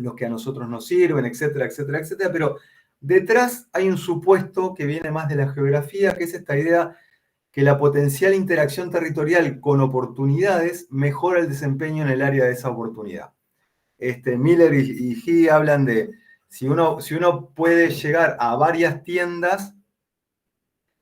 los que a nosotros nos sirven, etcétera, etcétera, etcétera, pero detrás hay un supuesto que viene más de la geografía, que es esta idea que la potencial interacción territorial con oportunidades mejora el desempeño en el área de esa oportunidad. Miller y He hablan de si uno puede llegar a varias tiendas,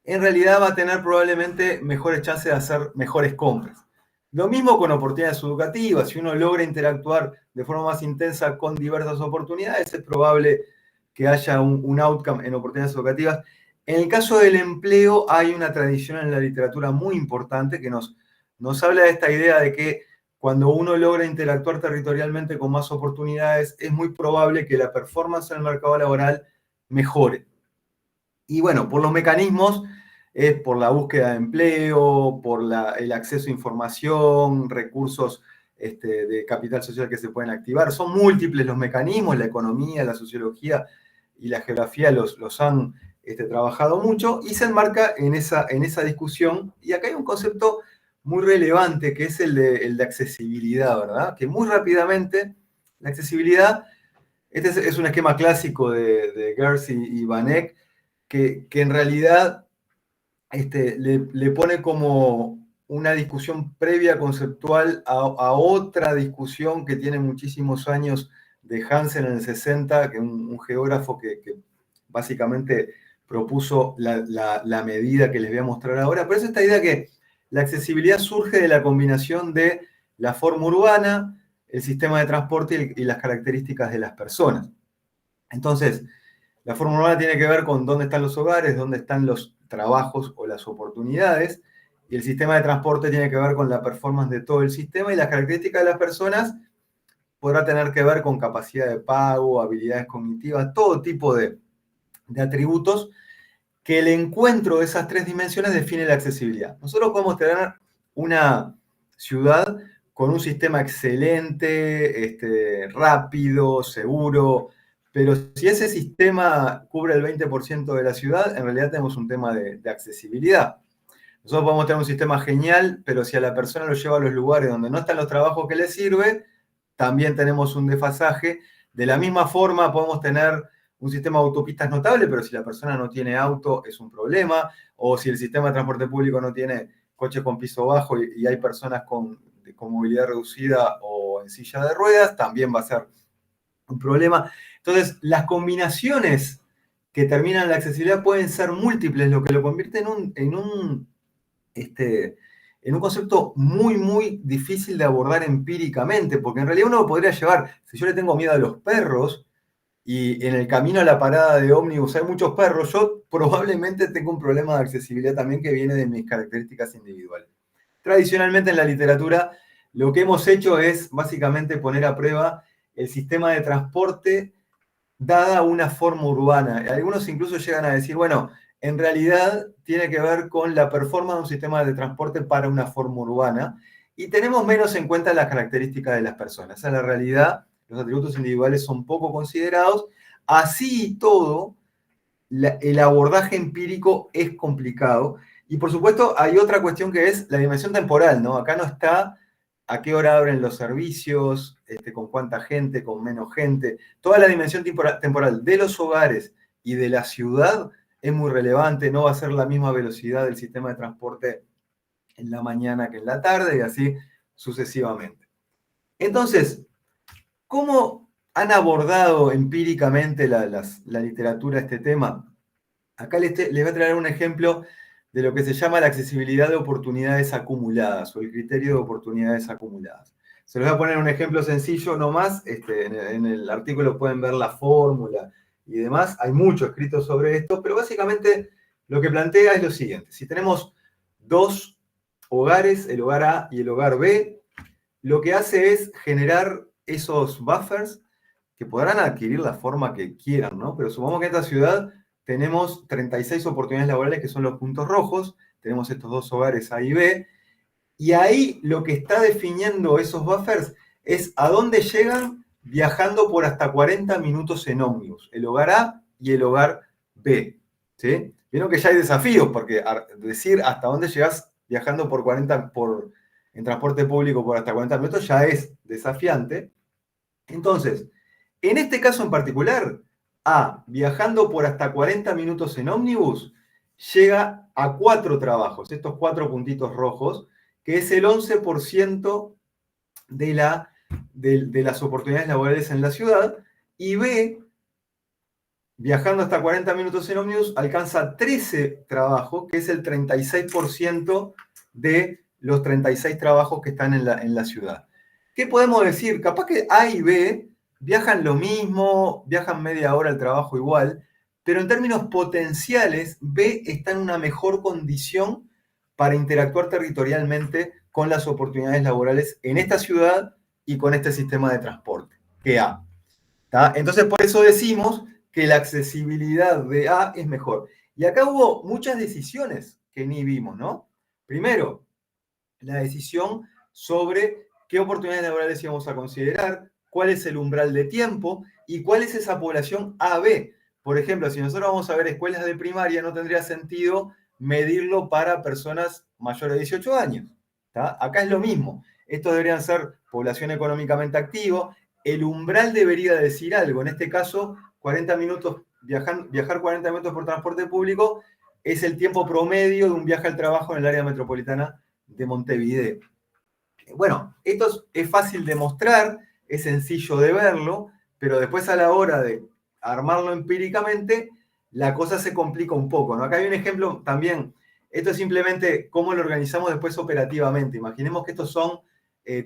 en realidad va a tener probablemente mejores chances de hacer mejores compras. Lo mismo con oportunidades educativas. Si uno logra interactuar de forma más intensa con diversas oportunidades, es probable que haya un outcome en oportunidades educativas. En el caso del empleo, hay una tradición en la literatura muy importante que nos habla de esta idea de que cuando uno logra interactuar territorialmente con más oportunidades, es muy probable que la performance en el mercado laboral mejore. Y bueno, por los mecanismos, es por la búsqueda de empleo, por el acceso a información, recursos de capital social que se pueden activar. Son múltiples los mecanismos, la economía, la sociología y la geografía los han trabajado mucho y se enmarca en esa discusión. Y acá hay un concepto muy relevante que es el de accesibilidad, ¿verdad? Que muy rápidamente, la accesibilidad, este es un esquema clásico de Gersey y Van Eck, que en realidad le pone como una discusión previa conceptual a otra discusión que tiene muchísimos años de Hansen en el 60, que es un geógrafo que básicamente propuso la medida que les voy a mostrar ahora. Pero es esta idea que la accesibilidad surge de la combinación de la forma urbana, el sistema de transporte y las características de las personas. Entonces, la forma urbana tiene que ver con dónde están los hogares, dónde están los trabajos o las oportunidades, y el sistema de transporte tiene que ver con la performance de todo el sistema, y las características de las personas podrá tener que ver con capacidad de pago, habilidades cognitivas, todo tipo de atributos que el encuentro de esas tres dimensiones define la accesibilidad. Nosotros podemos tener una ciudad con un sistema excelente, rápido, seguro, pero si ese sistema cubre el 20% de la ciudad, en realidad tenemos un tema de accesibilidad. Nosotros podemos tener un sistema genial, pero si a la persona lo lleva a los lugares donde no están los trabajos que le sirve, también tenemos un desfasaje. De la misma forma, podemos tener un sistema de autopistas notable, pero si la persona no tiene auto, es un problema. O si el sistema de transporte público no tiene coches con piso bajo y hay personas con movilidad reducida o en silla de ruedas, también va a ser un problema. Entonces, las combinaciones que terminan la accesibilidad pueden ser múltiples, lo que lo convierte en un concepto muy, muy difícil de abordar empíricamente, porque en realidad uno lo podría llevar, si yo le tengo miedo a los perros, y en el camino a la parada de ómnibus hay muchos perros, yo probablemente tengo un problema de accesibilidad también que viene de mis características individuales. Tradicionalmente en la literatura lo que hemos hecho es básicamente poner a prueba el sistema de transporte dada una forma urbana. Algunos incluso llegan a decir, bueno, en realidad tiene que ver con la performance de un sistema de transporte para una forma urbana y tenemos menos en cuenta las características de las personas. Esa es la realidad, los atributos individuales son poco considerados. Así y todo, el abordaje empírico es complicado. Y por supuesto hay otra cuestión que es la dimensión temporal, ¿no? Acá no está a qué hora abren los servicios, con cuánta gente, con menos gente. Toda la dimensión temporal de los hogares y de la ciudad es muy relevante, no va a ser la misma velocidad del sistema de transporte en la mañana que en la tarde y así sucesivamente. Entonces, ¿cómo han abordado empíricamente la literatura este tema? Acá les voy a traer un ejemplo de lo que se llama la accesibilidad de oportunidades acumuladas o el criterio de oportunidades acumuladas. Se los voy a poner un ejemplo sencillo nomás. En el artículo pueden ver la fórmula y demás. Hay mucho escrito sobre esto, pero básicamente lo que plantea es lo siguiente. Si tenemos dos hogares, el hogar A y el hogar B, lo que hace es generar esos buffers que podrán adquirir la forma que quieran, ¿no? Pero supongamos que en esta ciudad tenemos 36 oportunidades laborales que son los puntos rojos, tenemos estos dos hogares A y B, y ahí lo que está definiendo esos buffers es a dónde llegan viajando por hasta 40 minutos en ómnibus, el hogar A y el hogar B, ¿sí? Vieron que ya hay desafíos, porque decir hasta dónde llegas viajando en transporte público por hasta 40 minutos ya es desafiante. Entonces, En este caso en particular, A, viajando por hasta 40 minutos en ómnibus, llega a 4 trabajos, estos 4 puntitos rojos, que es el 11% de las oportunidades laborales en la ciudad, y B, viajando hasta 40 minutos en ómnibus, alcanza 13 trabajos, que es el 36% de los 36 trabajos que están en la ciudad. ¿Qué podemos decir? Capaz que A y B viajan lo mismo, viajan media hora al trabajo igual, pero en términos potenciales, B está en una mejor condición para interactuar territorialmente con las oportunidades laborales en esta ciudad y con este sistema de transporte que A. ¿Tá? Entonces, por eso decimos que la accesibilidad de A es mejor. Y acá hubo muchas decisiones que ni vimos, ¿no? Primero, la decisión sobre qué oportunidades laborales íbamos a considerar, cuál es el umbral de tiempo y cuál es esa población AB. Por ejemplo, si nosotros vamos a ver escuelas de primaria, no tendría sentido medirlo para personas mayores de 18 años. ¿Tá? Acá es lo mismo. Estos deberían ser población económicamente activa. El umbral debería decir algo. En este caso, 40 minutos, viajar 40 minutos por transporte público es el tiempo promedio de un viaje al trabajo en el área metropolitana de Montevideo. Bueno, esto es fácil de mostrar, es sencillo de verlo, pero después a la hora de armarlo empíricamente, la cosa se complica un poco, ¿no? Acá hay un ejemplo también, esto es simplemente cómo lo organizamos después operativamente. Imaginemos que estos son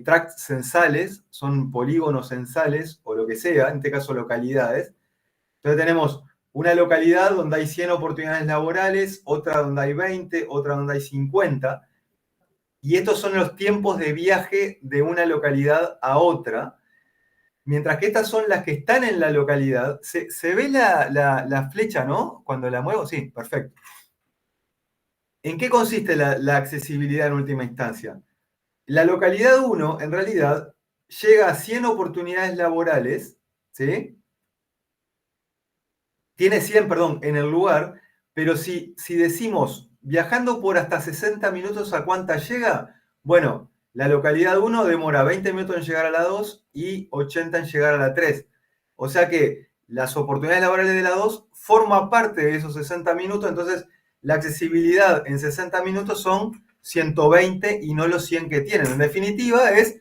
tracts censales, son polígonos censales o lo que sea, en este caso localidades. Entonces tenemos una localidad donde hay 100 oportunidades laborales, otra donde hay 20, otra donde hay 50. Y estos son los tiempos de viaje de una localidad a otra, mientras que estas son las que están en la localidad. ¿Se ve la flecha, no? Cuando la muevo, sí, perfecto. ¿En qué consiste la accesibilidad en última instancia? La localidad 1, en realidad, llega a 100 oportunidades laborales, ¿sí? Tiene 100, perdón, en el lugar, pero si decimos viajando por hasta 60 minutos, ¿a cuánta llega? Bueno, la localidad 1 demora 20 minutos en llegar a la 2 y 80 en llegar a la 3. O sea que las oportunidades laborales de la 2 forman parte de esos 60 minutos, entonces la accesibilidad en 60 minutos son 120 y no los 100 que tienen. En definitiva, es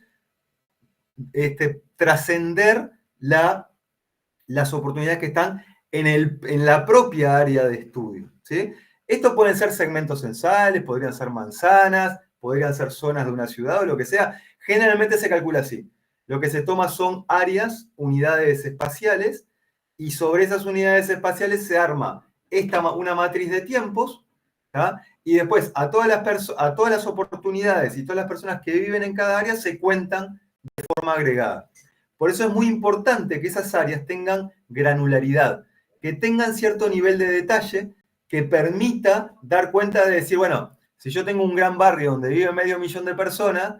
trascender las oportunidades que están en la propia área de estudio, ¿sí? Estos pueden ser segmentos censales, podrían ser manzanas, podrían ser zonas de una ciudad o lo que sea. Generalmente se calcula así. Lo que se toma son áreas, unidades espaciales, y sobre esas unidades espaciales se arma una matriz de tiempos, ¿tá? Y después a todas las oportunidades y todas las personas que viven en cada área se cuentan de forma agregada. Por eso es muy importante que esas áreas tengan granularidad, que tengan cierto nivel de detalle que permita dar cuenta de decir, bueno, si yo tengo un gran barrio donde vive 500.000 de personas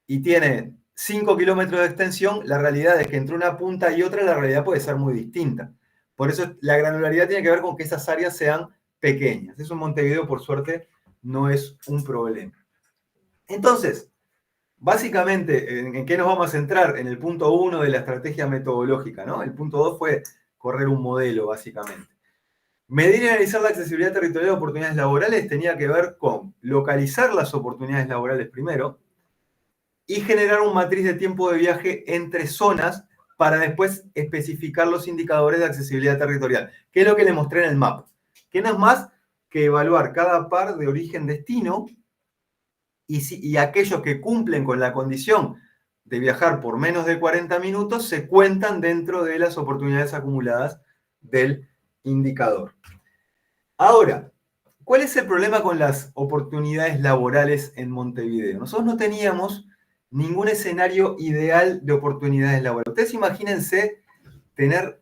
y tiene 5 kilómetros de extensión, la realidad es que entre una punta y otra la realidad puede ser muy distinta. Por eso la granularidad tiene que ver con que esas áreas sean pequeñas. Eso en Montevideo, por suerte, no es un problema. Entonces, básicamente, ¿en qué nos vamos a centrar? En el punto 1 de la estrategia metodológica, ¿no? El punto 2 fue correr un modelo, básicamente. Medir y analizar la accesibilidad territorial de oportunidades laborales tenía que ver con localizar las oportunidades laborales primero y generar un matriz de tiempo de viaje entre zonas para después especificar los indicadores de accesibilidad territorial, que es lo que le mostré en el mapa, que no es más que evaluar cada par de origen-destino y aquellos que cumplen con la condición de viajar por menos de 40 minutos se cuentan dentro de las oportunidades acumuladas del indicador. Ahora, ¿cuál es el problema con las oportunidades laborales en Montevideo? Nosotros no teníamos ningún escenario ideal de oportunidades laborales. Ustedes imagínense tener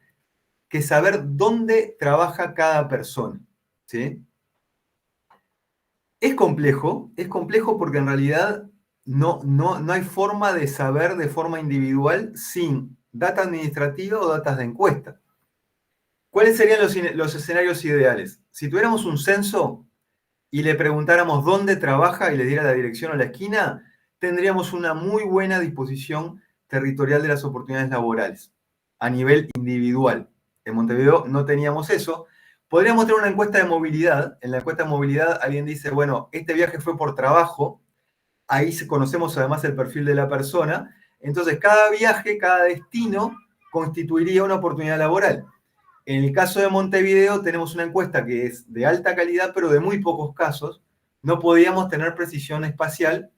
que saber dónde trabaja cada persona, ¿sí? Es complejo porque en realidad no hay forma de saber de forma individual sin data administrativa o datos de encuesta. ¿Cuáles serían los escenarios ideales? Si tuviéramos un censo y le preguntáramos dónde trabaja y le diera la dirección o la esquina, tendríamos una muy buena disposición territorial de las oportunidades laborales. a nivel individual. En Montevideo no teníamos eso. Podríamos tener una encuesta de movilidad. En la encuesta de movilidad alguien dice, bueno, este viaje fue por trabajo. Ahí conocemos además el perfil de la persona. Entonces, cada viaje, cada destino constituiría una oportunidad laboral. En el caso de Montevideo tenemos una encuesta que es de alta calidad, pero de muy pocos casos. No podíamos tener precisión espacial.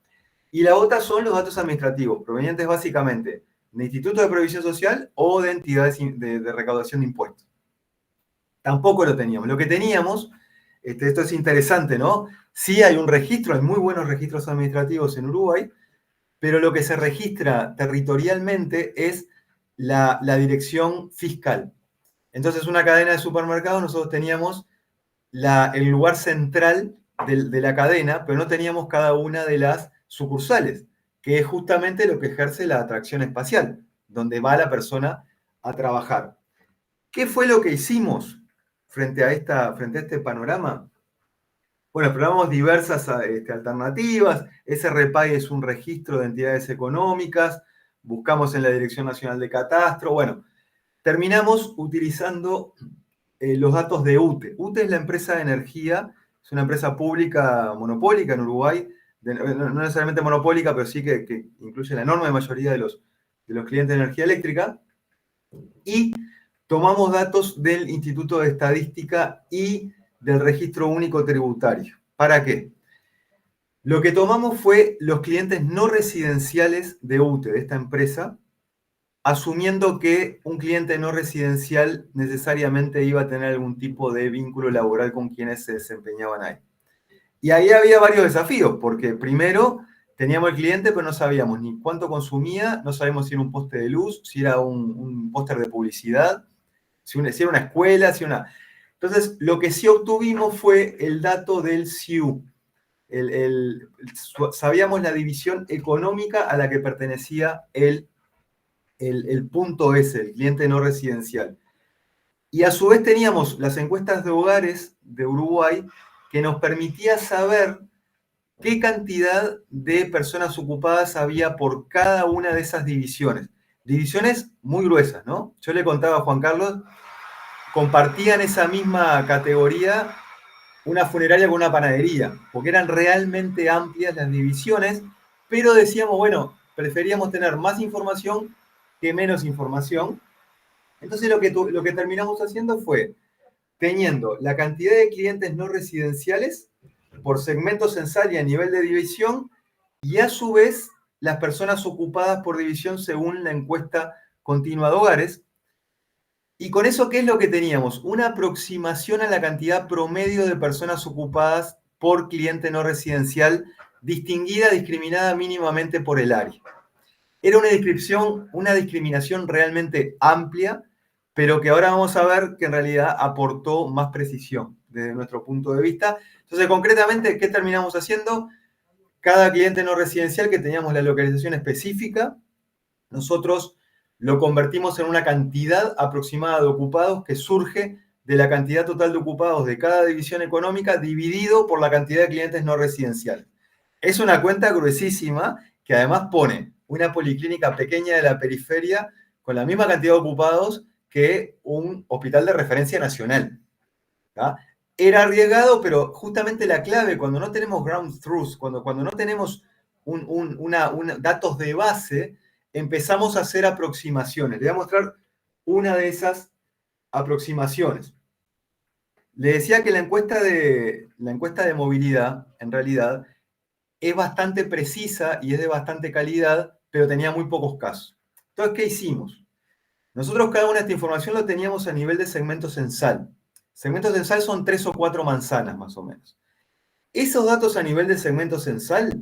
Y la otra son los datos administrativos, provenientes básicamente de institutos de previsión social o de entidades de recaudación de impuestos. Tampoco lo teníamos. Lo que teníamos, esto es interesante, ¿no? Sí hay un registro, hay muy buenos registros administrativos en Uruguay, pero lo que se registra territorialmente es la dirección fiscal. Entonces, una cadena de supermercados, nosotros teníamos el lugar central de la cadena, pero no teníamos cada una de las sucursales, que es justamente lo que ejerce la atracción espacial, donde va la persona a trabajar. ¿Qué fue lo que hicimos frente a este panorama? Bueno, exploramos diversas alternativas. Ese REPAI es un registro de entidades económicas. Buscamos en la Dirección Nacional de Catastro. Bueno, terminamos utilizando los datos de UTE. UTE es la empresa de energía, es una empresa pública monopólica en Uruguay, no necesariamente monopólica, pero sí que incluye la enorme mayoría de los clientes de energía eléctrica. Y tomamos datos del Instituto de Estadística y del Registro Único Tributario. ¿Para qué? Lo que tomamos fue los clientes no residenciales de UTE, de esta empresa, asumiendo que un cliente no residencial necesariamente iba a tener algún tipo de vínculo laboral con quienes se desempeñaban ahí. Y ahí había varios desafíos, porque primero teníamos el cliente, pero no sabíamos ni cuánto consumía, no sabíamos si era un poste de luz, si era un póster de publicidad, si era una escuela, si una... Entonces, lo que sí obtuvimos fue el dato del SIU. Sabíamos la división económica a la que pertenecía el punto S, el cliente no residencial. Y a su vez teníamos las encuestas de hogares de Uruguay que nos permitía saber qué cantidad de personas ocupadas había por cada una de esas divisiones. Divisiones muy gruesas, ¿no? Yo le contaba a Juan Carlos, compartían esa misma categoría una funeraria con una panadería, porque eran realmente amplias las divisiones, pero decíamos, bueno, preferíamos tener más información que menos información. Entonces lo que terminamos haciendo fue teniendo la cantidad de clientes no residenciales por segmento censal y a nivel de división, y a su vez las personas ocupadas por división según la encuesta continua de hogares. Y con eso, ¿qué es lo que teníamos? Una aproximación a la cantidad promedio de personas ocupadas por cliente no residencial, distinguida, discriminada mínimamente por el área. Era una discriminación realmente amplia, pero que ahora vamos a ver que en realidad aportó más precisión desde nuestro punto de vista. Entonces, concretamente, ¿qué terminamos haciendo? Cada cliente no residencial que teníamos la localización específica, nosotros lo convertimos en una cantidad aproximada de ocupados que surge de la cantidad total de ocupados de cada división económica dividido por la cantidad de clientes no residenciales. Es una cuenta gruesísima que además pone una policlínica pequeña de la periferia con la misma cantidad de ocupados que un hospital de referencia nacional. ¿tá? Era arriesgado, pero justamente la clave, cuando no tenemos ground truth, cuando no tenemos datos de base, empezamos a hacer aproximaciones. Le voy a mostrar una de esas aproximaciones. Le decía que la encuesta de movilidad, en realidad, es bastante precisa y es de bastante calidad, pero tenía muy pocos casos. Entonces, ¿qué hicimos? Nosotros cada una de esta información lo teníamos a nivel de segmento censal. Segmento censal son 3 o 4 manzanas, más o menos. Esos datos a nivel de segmento censal,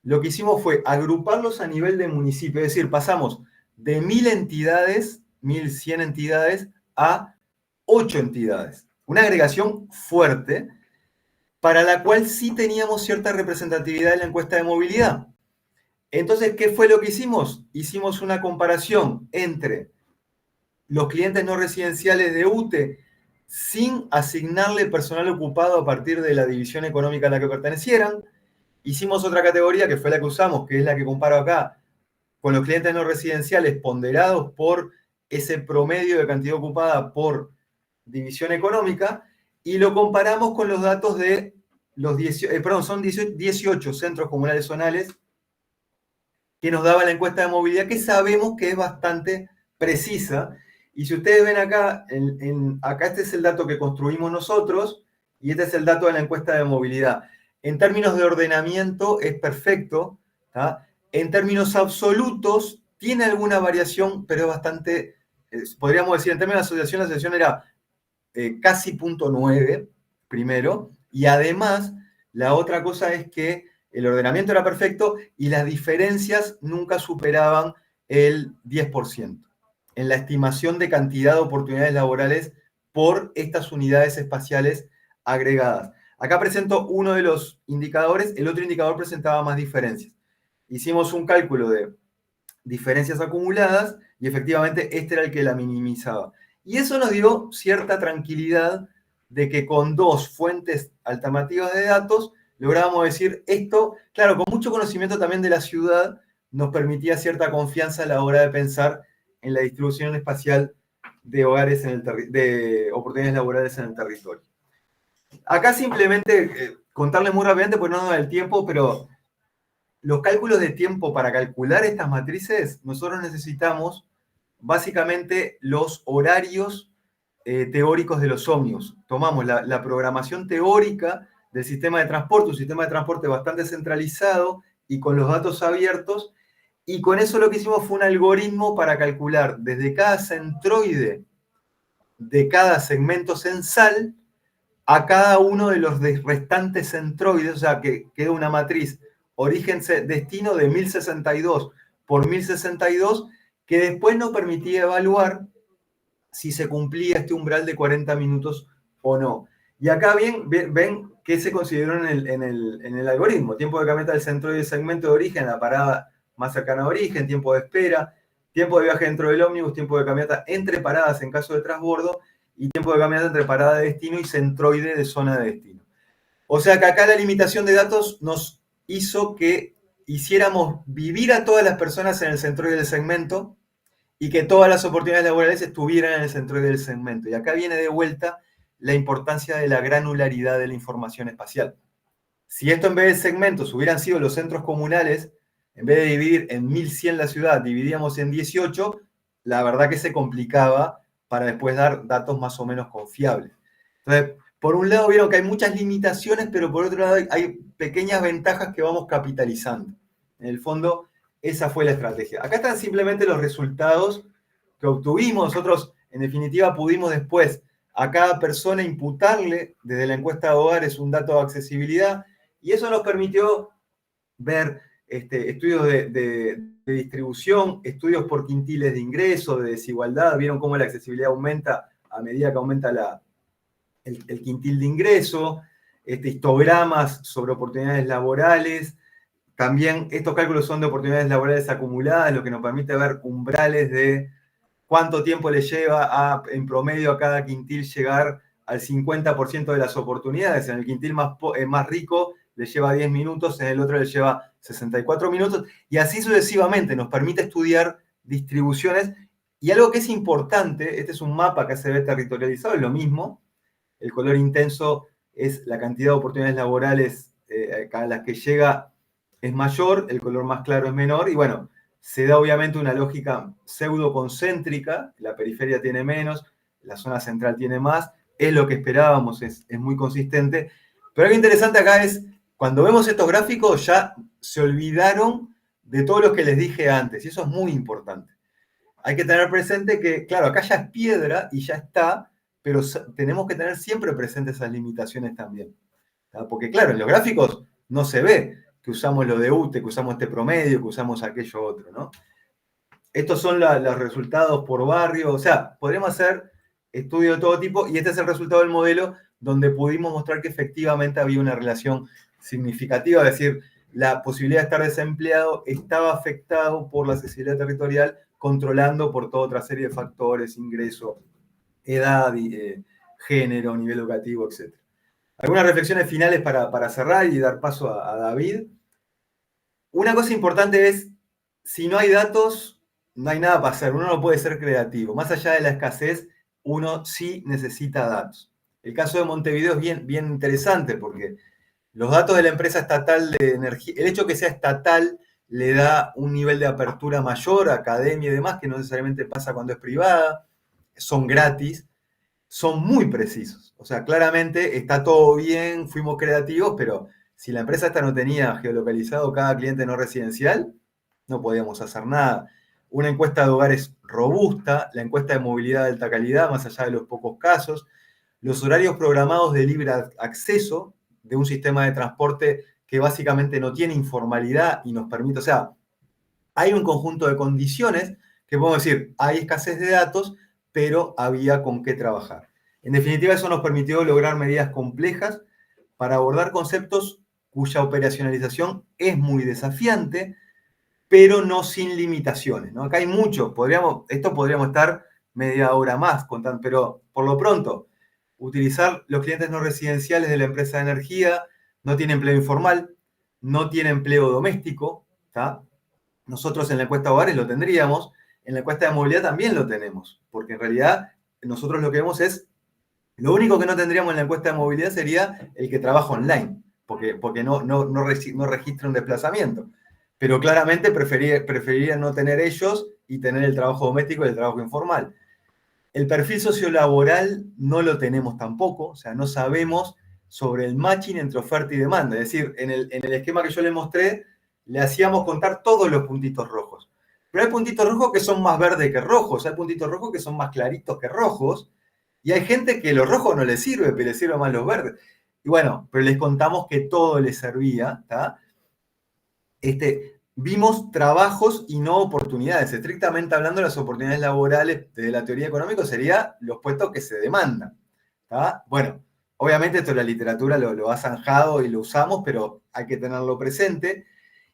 lo que hicimos fue agruparlos a nivel de municipio. Es decir, pasamos de 1.000 entidades, 1.100 entidades, a 8 entidades. Una agregación fuerte, para la cual sí teníamos cierta representatividad en la encuesta de movilidad. Entonces, ¿qué fue lo que hicimos? Hicimos una comparación entre los clientes no residenciales de UTE sin asignarle personal ocupado a partir de la división económica a la que pertenecieran. Hicimos otra categoría que fue la que usamos, que es la que comparo acá, con los clientes no residenciales ponderados por ese promedio de cantidad ocupada por división económica y lo comparamos con los datos de los 18 centros comunales zonales que nos daba la encuesta de movilidad, que sabemos que es bastante precisa. Y si ustedes ven acá, acá este es el dato que construimos nosotros y este es el dato de la encuesta de movilidad. En términos de ordenamiento es perfecto, ¿tá? En términos absolutos tiene alguna variación, pero es bastante, podríamos decir, en términos de la asociación era casi 0.9 primero, y además la otra cosa es que el ordenamiento era perfecto y las diferencias nunca superaban el 10% en la estimación de cantidad de oportunidades laborales por estas unidades espaciales agregadas. Acá presento uno de los indicadores, el otro indicador presentaba más diferencias. Hicimos un cálculo de diferencias acumuladas y efectivamente este era el que la minimizaba. Y eso nos dio cierta tranquilidad de que con dos fuentes alternativas de datos lográbamos decir esto, claro, con mucho conocimiento también de la ciudad, nos permitía cierta confianza a la hora de pensar en la distribución espacial de hogares de oportunidades laborales en el territorio. Acá simplemente contarles muy rápidamente, porque no nos da el tiempo, pero los cálculos de tiempo para calcular estas matrices, nosotros necesitamos básicamente los horarios teóricos de los ómnibus. Tomamos la programación teórica del sistema de transporte, un sistema de transporte bastante centralizado y con los datos abiertos, y con eso lo que hicimos fue un algoritmo para calcular desde cada centroide de cada segmento censal a cada uno de los restantes centroides, o sea, que queda una matriz origen-destino de 1062 por 1062, que después nos permitía evaluar si se cumplía este umbral de 40 minutos o no. Y acá ven qué se consideró en el algoritmo. Tiempo de caminata del centroide segmento de origen, la parada más cercana a origen, tiempo de espera, tiempo de viaje dentro del ómnibus, tiempo de caminata entre paradas en caso de transbordo, y tiempo de caminata entre parada de destino y centroide de zona de destino. O sea que acá la limitación de datos nos hizo que hiciéramos vivir a todas las personas en el centroide del segmento y que todas las oportunidades laborales estuvieran en el centroide del segmento. Y acá viene de vuelta la importancia de la granularidad de la información espacial. Si esto en vez de segmentos hubieran sido los centros comunales, en vez de dividir en 1100 la ciudad, dividíamos en 18, la verdad que se complicaba para después dar datos más o menos confiables. Entonces, por un lado vieron que hay muchas limitaciones, pero por otro lado hay pequeñas ventajas que vamos capitalizando. En el fondo, esa fue la estrategia. Acá están simplemente los resultados que obtuvimos. Nosotros, en definitiva, pudimos después a cada persona imputarle desde la encuesta de hogares un dato de accesibilidad, y eso nos permitió ver estudios de distribución, estudios por quintiles de ingreso, de desigualdad. Vieron cómo la accesibilidad aumenta a medida que aumenta el quintil de ingreso, histogramas sobre oportunidades laborales. También estos cálculos son de oportunidades laborales acumuladas, lo que nos permite ver umbrales de cuánto tiempo le lleva en promedio a cada quintil llegar al 50% de las oportunidades. En el quintil más rico le lleva 10 minutos, en el otro le lleva 64 minutos, y así sucesivamente. Nos permite estudiar distribuciones. Y algo que es importante, este es un mapa que se ve territorializado, es lo mismo. El color intenso es la cantidad de oportunidades laborales a las que llega es mayor, el color más claro es menor, y bueno, se da obviamente una lógica pseudo-concéntrica, la periferia tiene menos, la zona central tiene más, es lo que esperábamos, es muy consistente. Pero algo interesante acá es, cuando vemos estos gráficos ya se olvidaron de todo lo que les dije antes, y eso es muy importante. Hay que tener presente que, claro, acá ya es piedra y ya está, pero tenemos que tener siempre presentes esas limitaciones también. ¿Tá? Porque, claro, en los gráficos no se ve que usamos lo de UTE, que usamos este promedio, que usamos aquello otro, ¿no? Estos son los resultados por barrio, o sea, podríamos hacer estudios de todo tipo, y este es el resultado del modelo donde pudimos mostrar que efectivamente había una relación significativa, es decir, la posibilidad de estar desempleado estaba afectado por la accesibilidad territorial, controlando por toda otra serie de factores, ingreso, edad, género, nivel educativo, etc. Algunas reflexiones finales para cerrar y dar paso a David. Una cosa importante es, si no hay datos, no hay nada para hacer, uno no puede ser creativo. Más allá de la escasez, uno sí necesita datos. El caso de Montevideo es bien, bien interesante porque los datos de la empresa estatal de energía, el hecho que sea estatal le da un nivel de apertura mayor a academia y demás, que no necesariamente pasa cuando es privada, son gratis, son muy precisos. O sea, claramente está todo bien, fuimos creativos, pero si la empresa esta no tenía geolocalizado cada cliente no residencial, no podíamos hacer nada. Una encuesta de hogares robusta, la encuesta de movilidad de alta calidad, más allá de los pocos casos, los horarios programados de libre acceso de un sistema de transporte que básicamente no tiene informalidad y nos permite, o sea, hay un conjunto de condiciones que podemos decir, hay escasez de datos, pero había con qué trabajar. En definitiva, eso nos permitió lograr medidas complejas para abordar conceptos cuya operacionalización es muy desafiante, pero no sin limitaciones, ¿no? Acá hay mucho, esto podríamos estar media hora más contando, pero por lo pronto, utilizar los clientes no residenciales de la empresa de energía, no tiene empleo informal, no tiene empleo doméstico, ¿tá? Nosotros en la encuesta de hogares lo tendríamos, en la encuesta de movilidad también lo tenemos, porque en realidad nosotros lo que vemos es, lo único que no tendríamos en la encuesta de movilidad sería el que trabaja online, porque no registra un desplazamiento. Pero claramente preferiría no tener ellos y tener el trabajo doméstico y el trabajo informal. El perfil sociolaboral no lo tenemos tampoco, o sea, no sabemos sobre el matching entre oferta y demanda. Es decir, en el esquema que yo les mostré, le hacíamos contar todos los puntitos rojos. Pero hay puntitos rojos que son más verdes que rojos, hay puntitos rojos que son más claritos que rojos, y hay gente que los rojos no les sirve, pero les sirve más los verdes. Y bueno, pero les contamos que todo les servía, ¿tá? Vimos trabajos y no oportunidades. Estrictamente hablando, las oportunidades laborales de la teoría económica serían los puestos que se demandan, ¿tá? Bueno, obviamente esto la literatura lo ha zanjado y lo usamos, pero hay que tenerlo presente.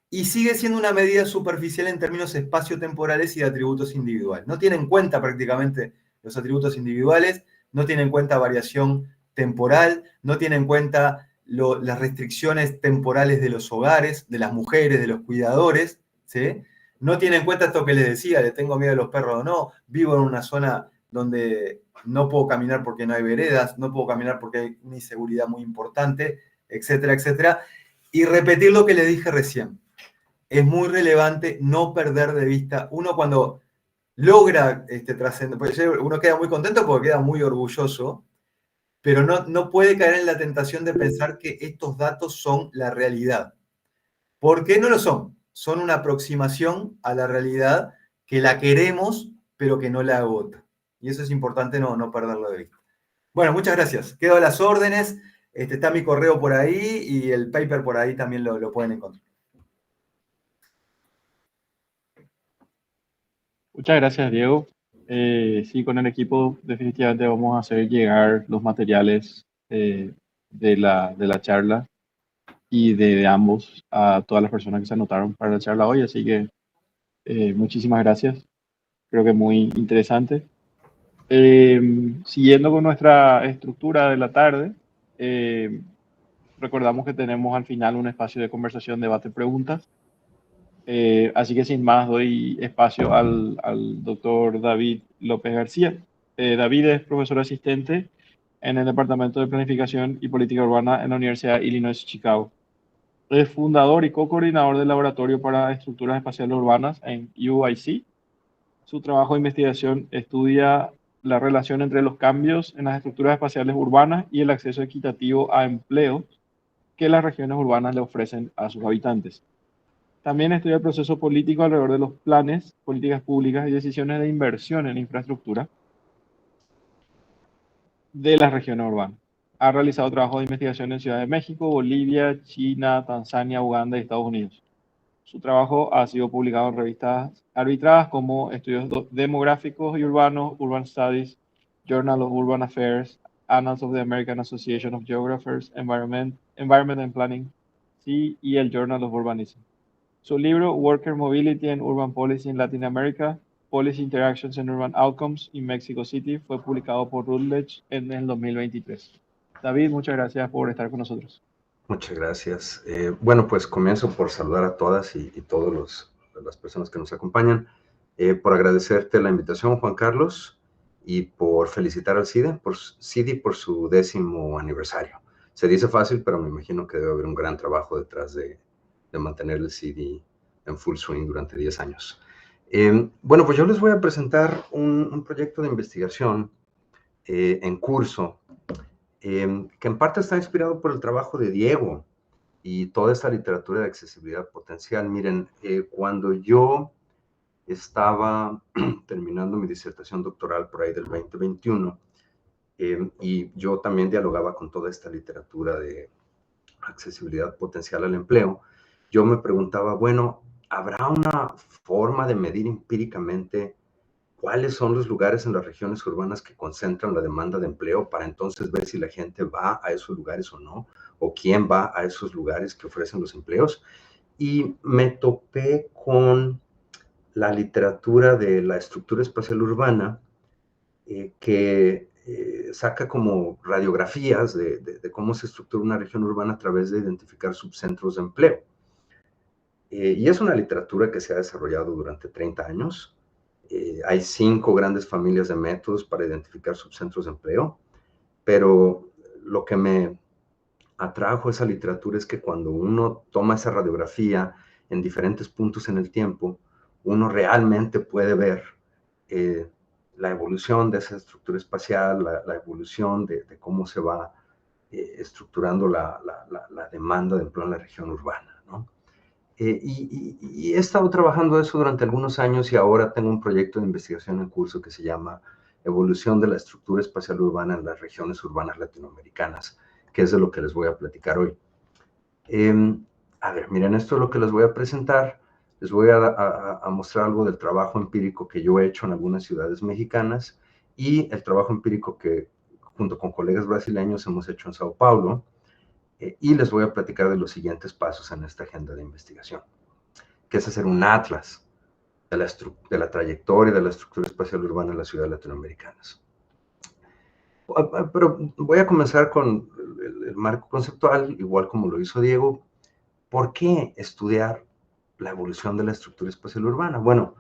Y sigue siendo una medida superficial en términos espaciotemporales y de atributos individuales. No tiene en cuenta prácticamente los atributos individuales, no tiene en cuenta variación temporal, no tiene en cuenta las restricciones temporales de los hogares, de las mujeres, de los cuidadores, ¿sí? No tiene en cuenta esto que les decía, le tengo miedo a los perros o no, vivo en una zona donde no puedo caminar porque no hay veredas, no puedo caminar porque hay una inseguridad muy importante, etcétera, etcétera. Y repetir lo que les dije recién. Es muy relevante no perder de vista, uno cuando logra trascender, uno queda muy contento porque queda muy orgulloso, pero no puede caer en la tentación de pensar que estos datos son la realidad. ¿Por qué no lo son? Son una aproximación a la realidad que la queremos, pero que no la agota. Y eso es importante no perderlo de vista. Bueno, muchas gracias. Quedo a las órdenes. Está mi correo por ahí y el paper por ahí también lo pueden encontrar. Muchas gracias, Diego. Sí, con el equipo definitivamente vamos a hacer llegar los materiales de la charla y de ambos a todas las personas que se anotaron para la charla hoy. Así que muchísimas gracias. Creo que muy interesante. Siguiendo con nuestra estructura de la tarde, recordamos que tenemos al final un espacio de conversación, debate, preguntas. Así que sin más doy espacio al doctor David López García. David es profesor asistente en el Departamento de Planificación y Política Urbana en la Universidad de Illinois, Chicago. Es fundador y co-coordinador del Laboratorio para Estructuras Espaciales Urbanas en UIC. Su trabajo de investigación estudia la relación entre los cambios en las estructuras espaciales urbanas y el acceso equitativo a empleos que las regiones urbanas le ofrecen a sus habitantes. También estudia el proceso político alrededor de los planes, políticas públicas y decisiones de inversión en infraestructura de las regiones urbanas. Ha realizado trabajos de investigación en Ciudad de México, Bolivia, China, Tanzania, Uganda y Estados Unidos. Su trabajo ha sido publicado en revistas arbitradas como Estudios Demográficos y Urbanos, Urban Studies, Journal of Urban Affairs, Annals of the American Association of Geographers, Environment and Planning, sí, y el Journal of Urbanism. Su libro Worker Mobility and Urban Policy in Latin America, Policy Interactions and Urban Outcomes in Mexico City, fue publicado por Routledge en el 2023. David, muchas gracias por estar con nosotros. Muchas gracias. Bueno, pues comienzo por saludar a todas y todas las personas que nos acompañan. por agradecerte la invitación, Juan Carlos, y por felicitar al CIDI por su 10º aniversario. Se dice fácil, pero me imagino que debe haber un gran trabajo detrás de mantener el CIDI en full swing durante 10 años. Bueno, pues yo les voy a presentar un proyecto de investigación en curso, que en parte está inspirado por el trabajo de Diego y toda esta literatura de accesibilidad potencial. Miren, cuando yo estaba terminando mi disertación doctoral por ahí del 2021, y yo también dialogaba con toda esta literatura de accesibilidad potencial al empleo, yo me preguntaba, bueno, ¿habrá una forma de medir empíricamente cuáles son los lugares en las regiones urbanas que concentran la demanda de empleo para entonces ver si la gente va a esos lugares o no, o quién va a esos lugares que ofrecen los empleos? Y me topé con la literatura de la estructura espacial urbana, que saca como radiografías de cómo se estructura una región urbana a través de identificar subcentros de empleo. Y es una literatura que se ha desarrollado durante 30 años. Hay 5 grandes familias de métodos para identificar subcentros de empleo, pero lo que me atrajo a esa literatura es que cuando uno toma esa radiografía en diferentes puntos en el tiempo, uno realmente puede ver la evolución de esa estructura espacial, la evolución de cómo se va estructurando la demanda de empleo en la región urbana, ¿no? Y he estado trabajando eso durante algunos años y ahora tengo un proyecto de investigación en curso que se llama Evolución de la estructura espacial urbana en las regiones urbanas latinoamericanas, que es de lo que les voy a platicar hoy. A ver, miren, esto es lo que les voy a presentar. Les voy a mostrar algo del trabajo empírico que yo he hecho en algunas ciudades mexicanas y el trabajo empírico que junto con colegas brasileños hemos hecho en Sao Paulo. Y les voy a platicar de los siguientes pasos en esta agenda de investigación, que es hacer un atlas de la trayectoria de la estructura espacial urbana en las ciudades latinoamericanas. Pero voy a comenzar con el marco conceptual, igual como lo hizo Diego. ¿Por qué estudiar la evolución de la estructura espacial urbana? Bueno,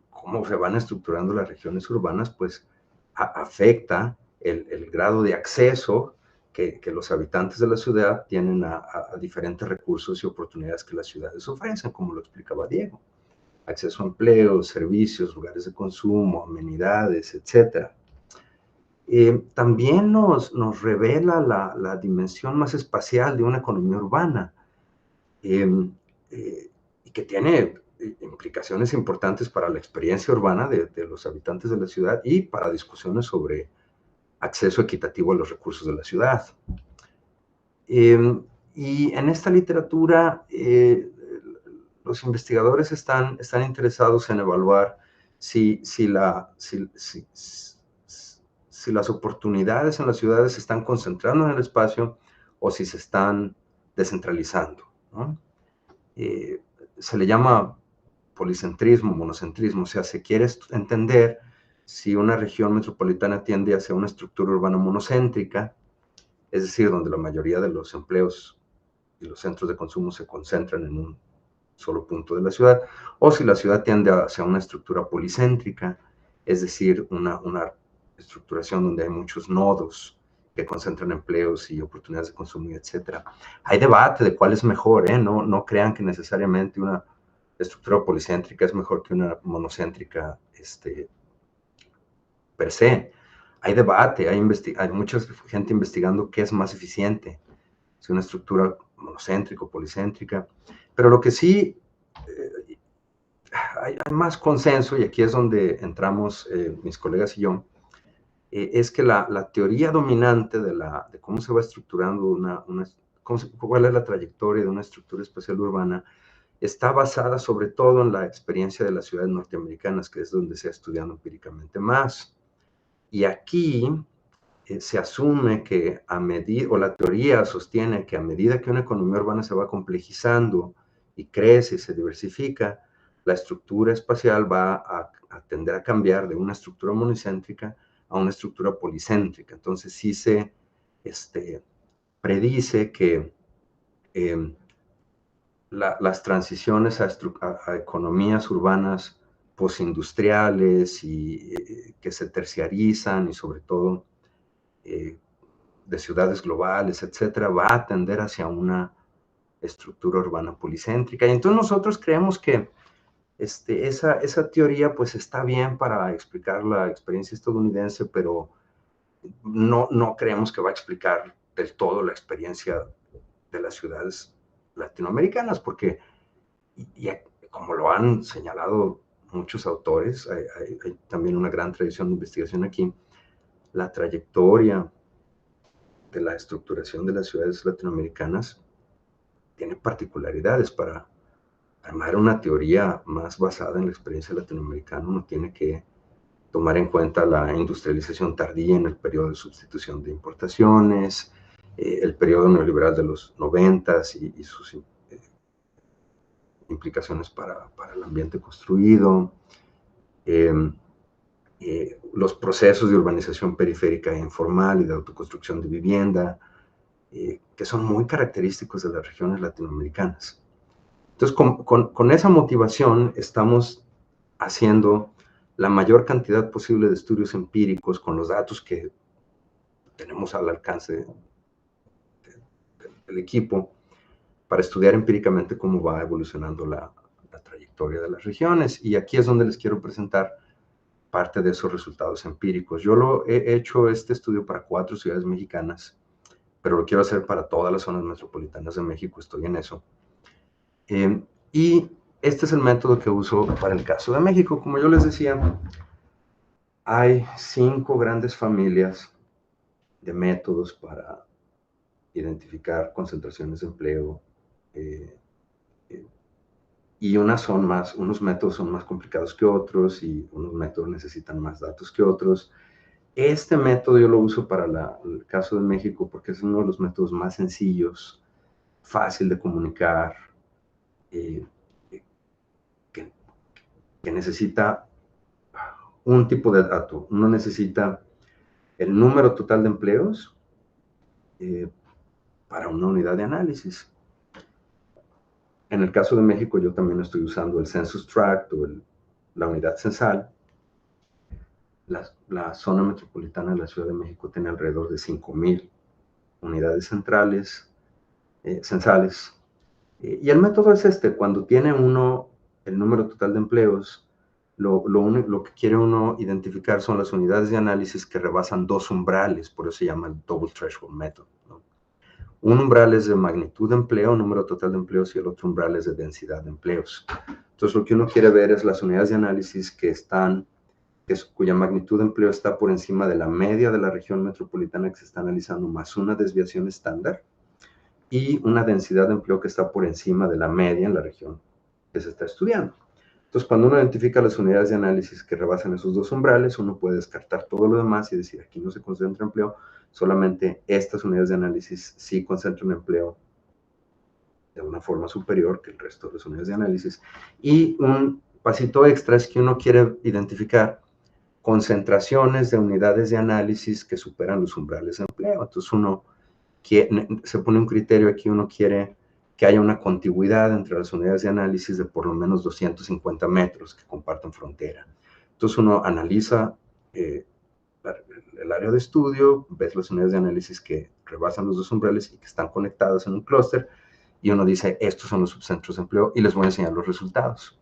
cómo se van estructurando las regiones urbanas, pues afecta el grado de acceso que los habitantes de la ciudad tienen a diferentes recursos y oportunidades que las ciudades ofrecen, como lo explicaba Diego. Acceso a empleos, servicios, lugares de consumo, amenidades, etc. También nos revela la dimensión más espacial de una economía urbana, y que tiene implicaciones importantes para la experiencia urbana de los habitantes de la ciudad y para discusiones sobre acceso equitativo a los recursos de la ciudad. Y en esta literatura, los investigadores están interesados en evaluar si las oportunidades en las ciudades se están concentrando en el espacio o si se están descentralizando, ¿no? Se le llama policentrismo, monocentrismo, o sea, se quiere entender si una región metropolitana tiende hacia una estructura urbana monocéntrica, es decir, donde la mayoría de los empleos y los centros de consumo se concentran en un solo punto de la ciudad, o si la ciudad tiende hacia una estructura policéntrica, es decir, una estructuración donde hay muchos nodos que concentran empleos y oportunidades de consumo, etc. Hay debate de cuál es mejor, ¿eh? No crean que necesariamente una estructura policéntrica es mejor que una monocéntrica per se. Hay debate, hay mucha gente investigando qué es más eficiente, si una estructura monocéntrica o policéntrica, pero lo que sí hay más consenso, y aquí es donde entramos mis colegas y yo, es que la teoría dominante de cómo se va estructurando cuál es la trayectoria de una estructura espacial urbana, está basada sobre todo en la experiencia de las ciudades norteamericanas, que es donde se ha estudiado empíricamente más. Y aquí se asume que o la teoría sostiene que a medida que una economía urbana se va complejizando y crece y se diversifica, la estructura espacial va a tender a cambiar de una estructura monocéntrica a una estructura policéntrica. Entonces sí se predice que las transiciones a economías urbanas postindustriales y que se terciarizan y sobre todo de ciudades globales, etcétera, va a tender hacia una estructura urbana policéntrica. Y entonces nosotros creemos que esa teoría pues está bien para explicar la experiencia estadounidense, pero no creemos que va a explicar del todo la experiencia de las ciudades latinoamericanas, porque y como lo han señalado muchos autores, hay también una gran tradición de investigación aquí, la trayectoria de la estructuración de las ciudades latinoamericanas tiene particularidades. Para armar una teoría más basada en la experiencia latinoamericana, uno tiene que tomar en cuenta la industrialización tardía en el periodo de sustitución de importaciones, el periodo neoliberal de los 90s y sus implicaciones para el ambiente construido, los procesos de urbanización periférica e informal y de autoconstrucción de vivienda, que son muy característicos de las regiones latinoamericanas. Entonces, con esa motivación estamos haciendo la mayor cantidad posible de estudios empíricos con los datos que tenemos al alcance del equipo para estudiar empíricamente cómo va evolucionando la trayectoria de las regiones. Y aquí es donde les quiero presentar parte de esos resultados empíricos. Yo lo he hecho este estudio para 4 ciudades mexicanas, pero lo quiero hacer para todas las zonas metropolitanas de México, estoy en eso. Y este es el método que uso para el caso de México. Como yo les decía, hay 5 grandes familias de métodos para identificar concentraciones de empleo, y unos métodos son más complicados que otros y unos métodos necesitan más datos que otros. Este método yo lo uso para el caso de México porque es uno de los métodos más sencillos, fácil de comunicar, que necesita un tipo de dato. Uno necesita el número total de empleos para una unidad de análisis. En el caso de México, yo también estoy usando el Census Tract o la unidad censal. La zona metropolitana de la Ciudad de México tiene alrededor de 5,000 unidades censales. Y el método es cuando tiene uno el número total de empleos, lo que quiere uno identificar son las unidades de análisis que rebasan 2 umbrales, por eso se llama el Double Threshold Method, ¿no? Un umbral es de magnitud de empleo, número total de empleos, y el otro umbral es de densidad de empleos. Entonces, lo que uno quiere ver es las unidades de análisis cuya magnitud de empleo está por encima de la media de la región metropolitana que se está analizando, más una desviación estándar, y una densidad de empleo que está por encima de la media en la región que se está estudiando. Entonces, cuando uno identifica las unidades de análisis que rebasan esos 2 umbrales, uno puede descartar todo lo demás y decir, aquí no se concentra empleo, solamente estas unidades de análisis sí concentran empleo de una forma superior que el resto de las unidades de análisis. Y un pasito extra es que uno quiere identificar concentraciones de unidades de análisis que superan los umbrales de empleo. Entonces, se pone un criterio aquí, uno quiere que haya una contigüidad entre las unidades de análisis de por lo menos 250 metros que comparten frontera. Entonces uno analiza el área de estudio, ves las unidades de análisis que rebasan los 2 umbrales y que están conectadas en un clúster, y uno dice, estos son los subcentros de empleo, y les voy a enseñar los resultados.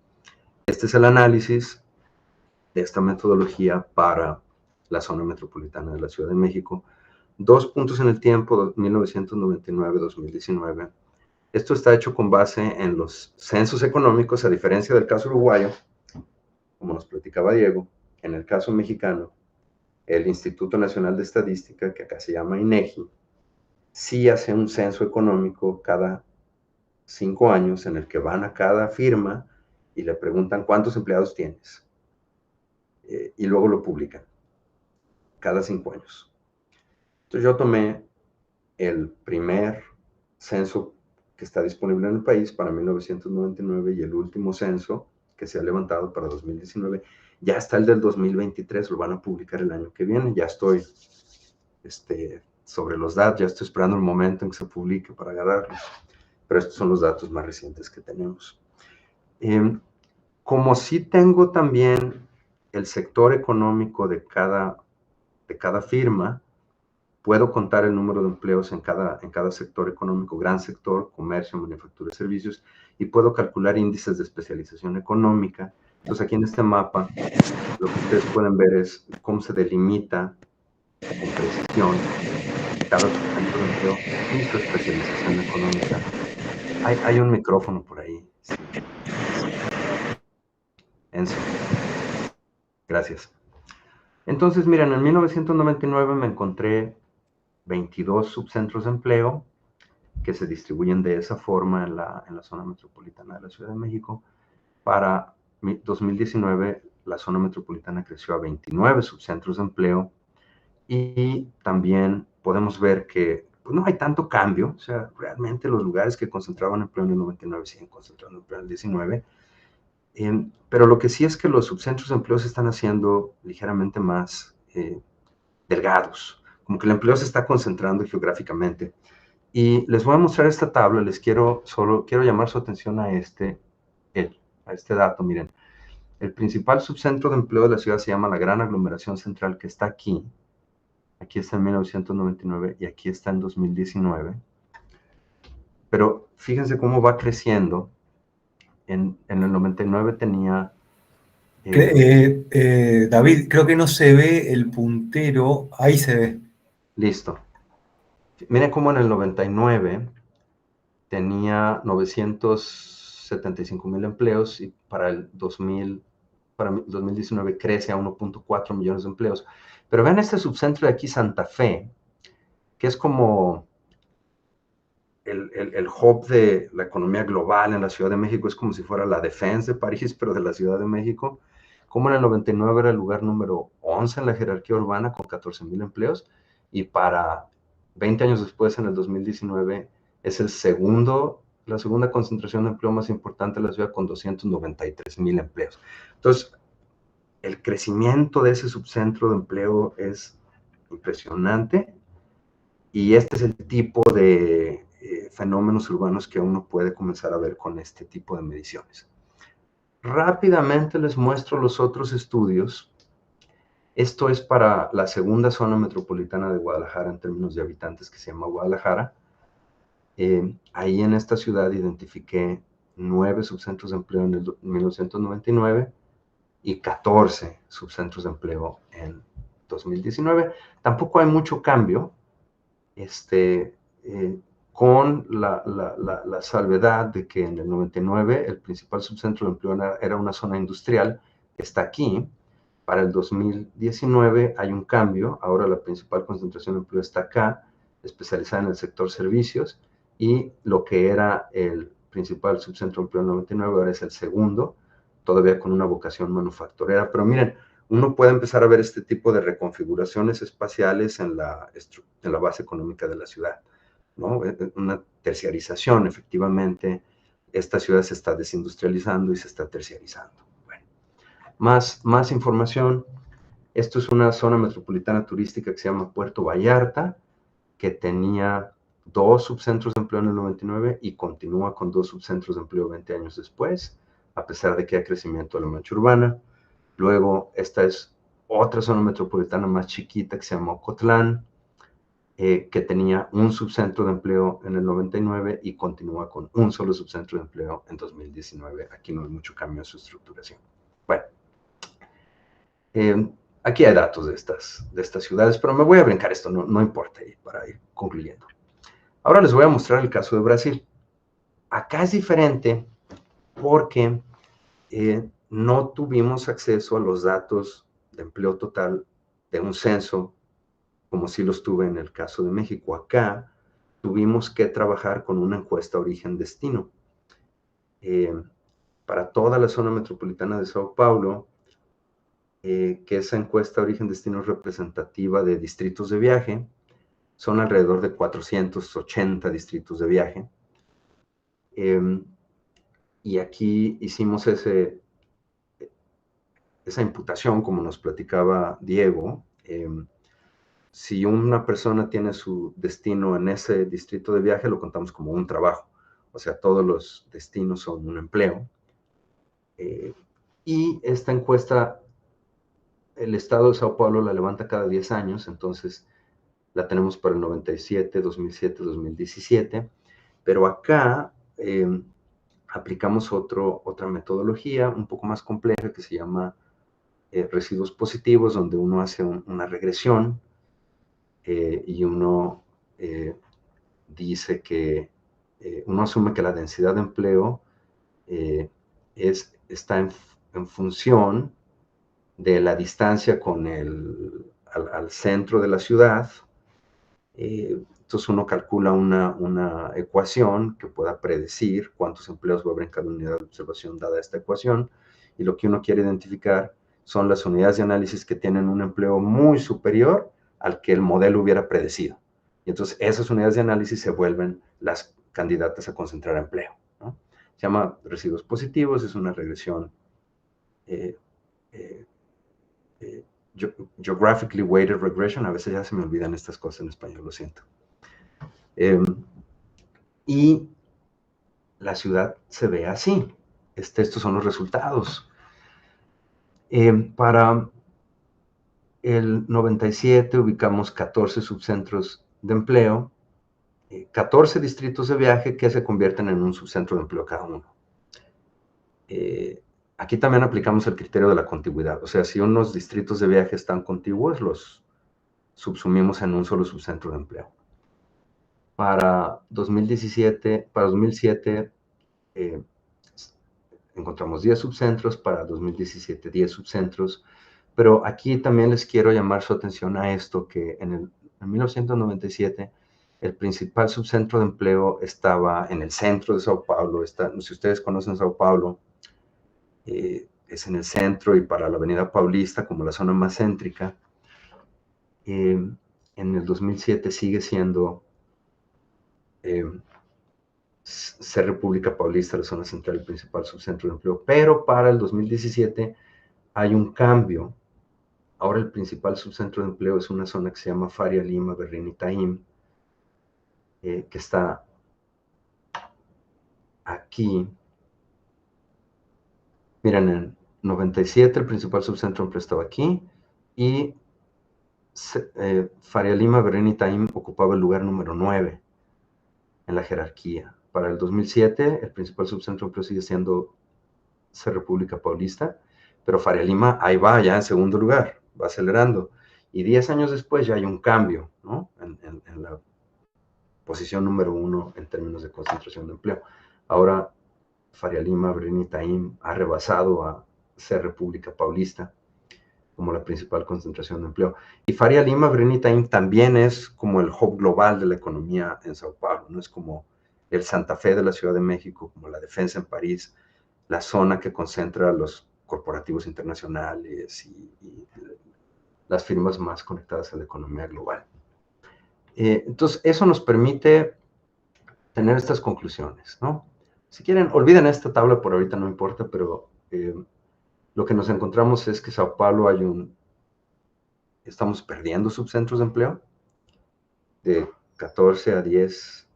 Este es el análisis de esta metodología para la zona metropolitana de la Ciudad de México. 2 puntos en el tiempo, 1999-2019. Esto está hecho con base en los censos económicos, a diferencia del caso uruguayo, como nos platicaba Diego. En el caso mexicano, el Instituto Nacional de Estadística, que acá se llama INEGI, sí hace un censo económico cada 5 años en el que van a cada firma y le preguntan cuántos empleados tienes. Y luego lo publican cada 5 años. Entonces yo tomé el primer censo que está disponible en el país para 1999 y el último censo que se ha levantado para 2019. Ya está el del 2023, lo van a publicar el año que viene. Ya estoy sobre los datos, ya estoy esperando el momento en que se publique para agarrarlos. pero estos son los datos más recientes que tenemos. Como sí tengo también el sector económico de cada firma, puedo contar el número de empleos en cada sector económico, gran sector, comercio, manufactura y servicios, y puedo calcular índices de especialización económica. Entonces, aquí en este mapa, lo que ustedes pueden ver es cómo se delimita con precisión cada subcentro de empleo y su especialización económica. Hay un micrófono por ahí. Sí. Enzo. Gracias. Entonces, miren, en 1999 me encontré 22 subcentros de empleo que se distribuyen de esa forma en la zona metropolitana de la Ciudad de México. Para 2019, la zona metropolitana creció a 29 subcentros de empleo y también podemos ver que pues, no hay tanto cambio. O sea, realmente los lugares que concentraban empleo en el 99 siguen concentrando empleo en el 19. Pero lo que sí es que los subcentros de empleo se están haciendo ligeramente más delgados, como que el empleo se está concentrando geográficamente. Y les voy a mostrar esta tabla, solo quiero llamar su atención a este dato. Miren, el principal subcentro de empleo de la ciudad se llama la Gran Aglomeración Central, que está aquí. Aquí está en 1999 y aquí está en 2019. Pero fíjense cómo va creciendo. En el 99 tenía... David, creo que no se ve el puntero. Ahí se ve. Listo. Miren cómo en el 99 tenía 975,000 empleos y para el 2019 crece a 1.4 millones de empleos. Pero vean este subcentro de aquí, Santa Fe, que es como el hub de la economía global en la Ciudad de México, es como si fuera la Défense de París, pero de la Ciudad de México. Como en el 99 era el lugar número 11 en la jerarquía urbana con 14,000 empleos, y para 20 años después, en el 2019, es la segunda concentración de empleo más importante de la ciudad con 293,000 empleos. Entonces, el crecimiento de ese subcentro de empleo es impresionante, y este es el tipo de fenómenos urbanos que uno puede comenzar a ver con este tipo de mediciones. Rápidamente les muestro los otros estudios. Esto es para la segunda zona metropolitana de Guadalajara en términos de habitantes, que se llama Guadalajara. Ahí en esta ciudad identifiqué 9 subcentros de empleo en el 1999 y 14 subcentros de empleo en 2019. Tampoco hay mucho cambio, con la salvedad de que en el 99 el principal subcentro de empleo era una zona industrial, que está aquí. Para el 2019 hay un cambio, ahora la principal concentración de empleo está acá, especializada en el sector servicios, y lo que era el principal subcentro de empleo en el 99 ahora es el segundo, todavía con una vocación manufacturera. Pero miren, uno puede empezar a ver este tipo de reconfiguraciones espaciales en la base económica de la ciudad, ¿no? Una terciarización, efectivamente. Esta ciudad se está desindustrializando y se está terciarizando. Bueno, más información. Esto es una zona metropolitana turística que se llama Puerto Vallarta, que tenía 2 subcentros de empleo en el 99 y continúa con 2 subcentros de empleo 20 años después, a pesar de que hay crecimiento de la mancha urbana. Luego, esta es otra zona metropolitana más chiquita que se llama Ocotlán, que tenía un subcentro de empleo en el 99 y continúa con un solo subcentro de empleo en 2019. Aquí no hay mucho cambio en su estructuración. Bueno, aquí hay datos de estas ciudades, pero me voy a brincar esto, no importa, para ir concluyendo. Ahora les voy a mostrar el caso de Brasil. Acá es diferente porque no tuvimos acceso a los datos de empleo total de un censo, como sí los tuve en el caso de México. Acá tuvimos que trabajar con una encuesta origen-destino. Para toda la zona metropolitana de Sao Paulo, que esa encuesta origen-destino es representativa de distritos de viaje, son alrededor de 480 distritos de viaje. Y aquí hicimos esa imputación, como nos platicaba Diego. Si una persona tiene su destino en ese distrito de viaje, lo contamos como un trabajo. o sea, todos los destinos son un empleo. Y esta encuesta, el Estado de Sao Paulo la levanta cada 10 años, entonces la tenemos para el 97, 2007, 2017, pero acá aplicamos otra metodología un poco más compleja que se llama residuos positivos, donde uno hace una regresión y uno dice que uno asume que la densidad de empleo está en función de la distancia al centro de la ciudad. Entonces uno calcula una ecuación que pueda predecir cuántos empleos va a haber en cada unidad de observación dada esta ecuación, y lo que uno quiere identificar son las unidades de análisis que tienen un empleo muy superior al que el modelo hubiera predecido. Y entonces esas unidades de análisis se vuelven las candidatas a concentrar empleo, ¿no? Se llama residuos positivos, es una regresión geographically weighted regression. A veces ya se me olvidan estas cosas en español, lo siento. Y la ciudad se ve así. Estos son los resultados. Para el 97 ubicamos 14 subcentros de empleo, 14 distritos de viaje que se convierten en un subcentro de empleo cada uno. Aquí también aplicamos el criterio de la contigüidad. O sea, si unos distritos de viaje están contiguos, los subsumimos en un solo subcentro de empleo. Para 2007 encontramos 10 subcentros, para 2017 10 subcentros, pero aquí también les quiero llamar su atención a esto, que en 1997 el principal subcentro de empleo estaba en el centro de Sao Paulo. Si ustedes conocen Sao Paulo, es en el centro y para la Avenida Paulista como la zona más céntrica. En el 2007 sigue siendo República Paulista, la zona central, el principal subcentro de empleo, pero para el 2017 hay un cambio. Ahora el principal subcentro de empleo es una zona que se llama Faria Lima, Berrini, Itaim, que está aquí. Miren, en 97 el principal subcentro de empleo estaba aquí y Faria Lima, Berrini, Itaim ocupaba el lugar número 9 en la jerarquía. Para el 2007 el principal subcentro de empleo sigue siendo República Paulista, pero Faria Lima ahí va ya en segundo lugar, va acelerando. Y 10 años después ya hay un cambio, ¿no? En la posición número 1 en términos de concentración de empleo. Ahora Faria Lima, Berrini, Itaim ha rebasado a República Paulista como la principal concentración de empleo. Y Faria Lima, Berrini, Itaim también es como el hub global de la economía en Sao Paulo, ¿no? Es como el Santa Fe de la Ciudad de México, como la Defensa en París, la zona que concentra a los corporativos internacionales y las firmas más conectadas a la economía global. Entonces, eso nos permite tener estas conclusiones, ¿no? Si quieren, olviden esta tabla por ahorita, no importa, pero lo que nos encontramos es que Sao Paulo estamos perdiendo subcentros de empleo, de 14 a 10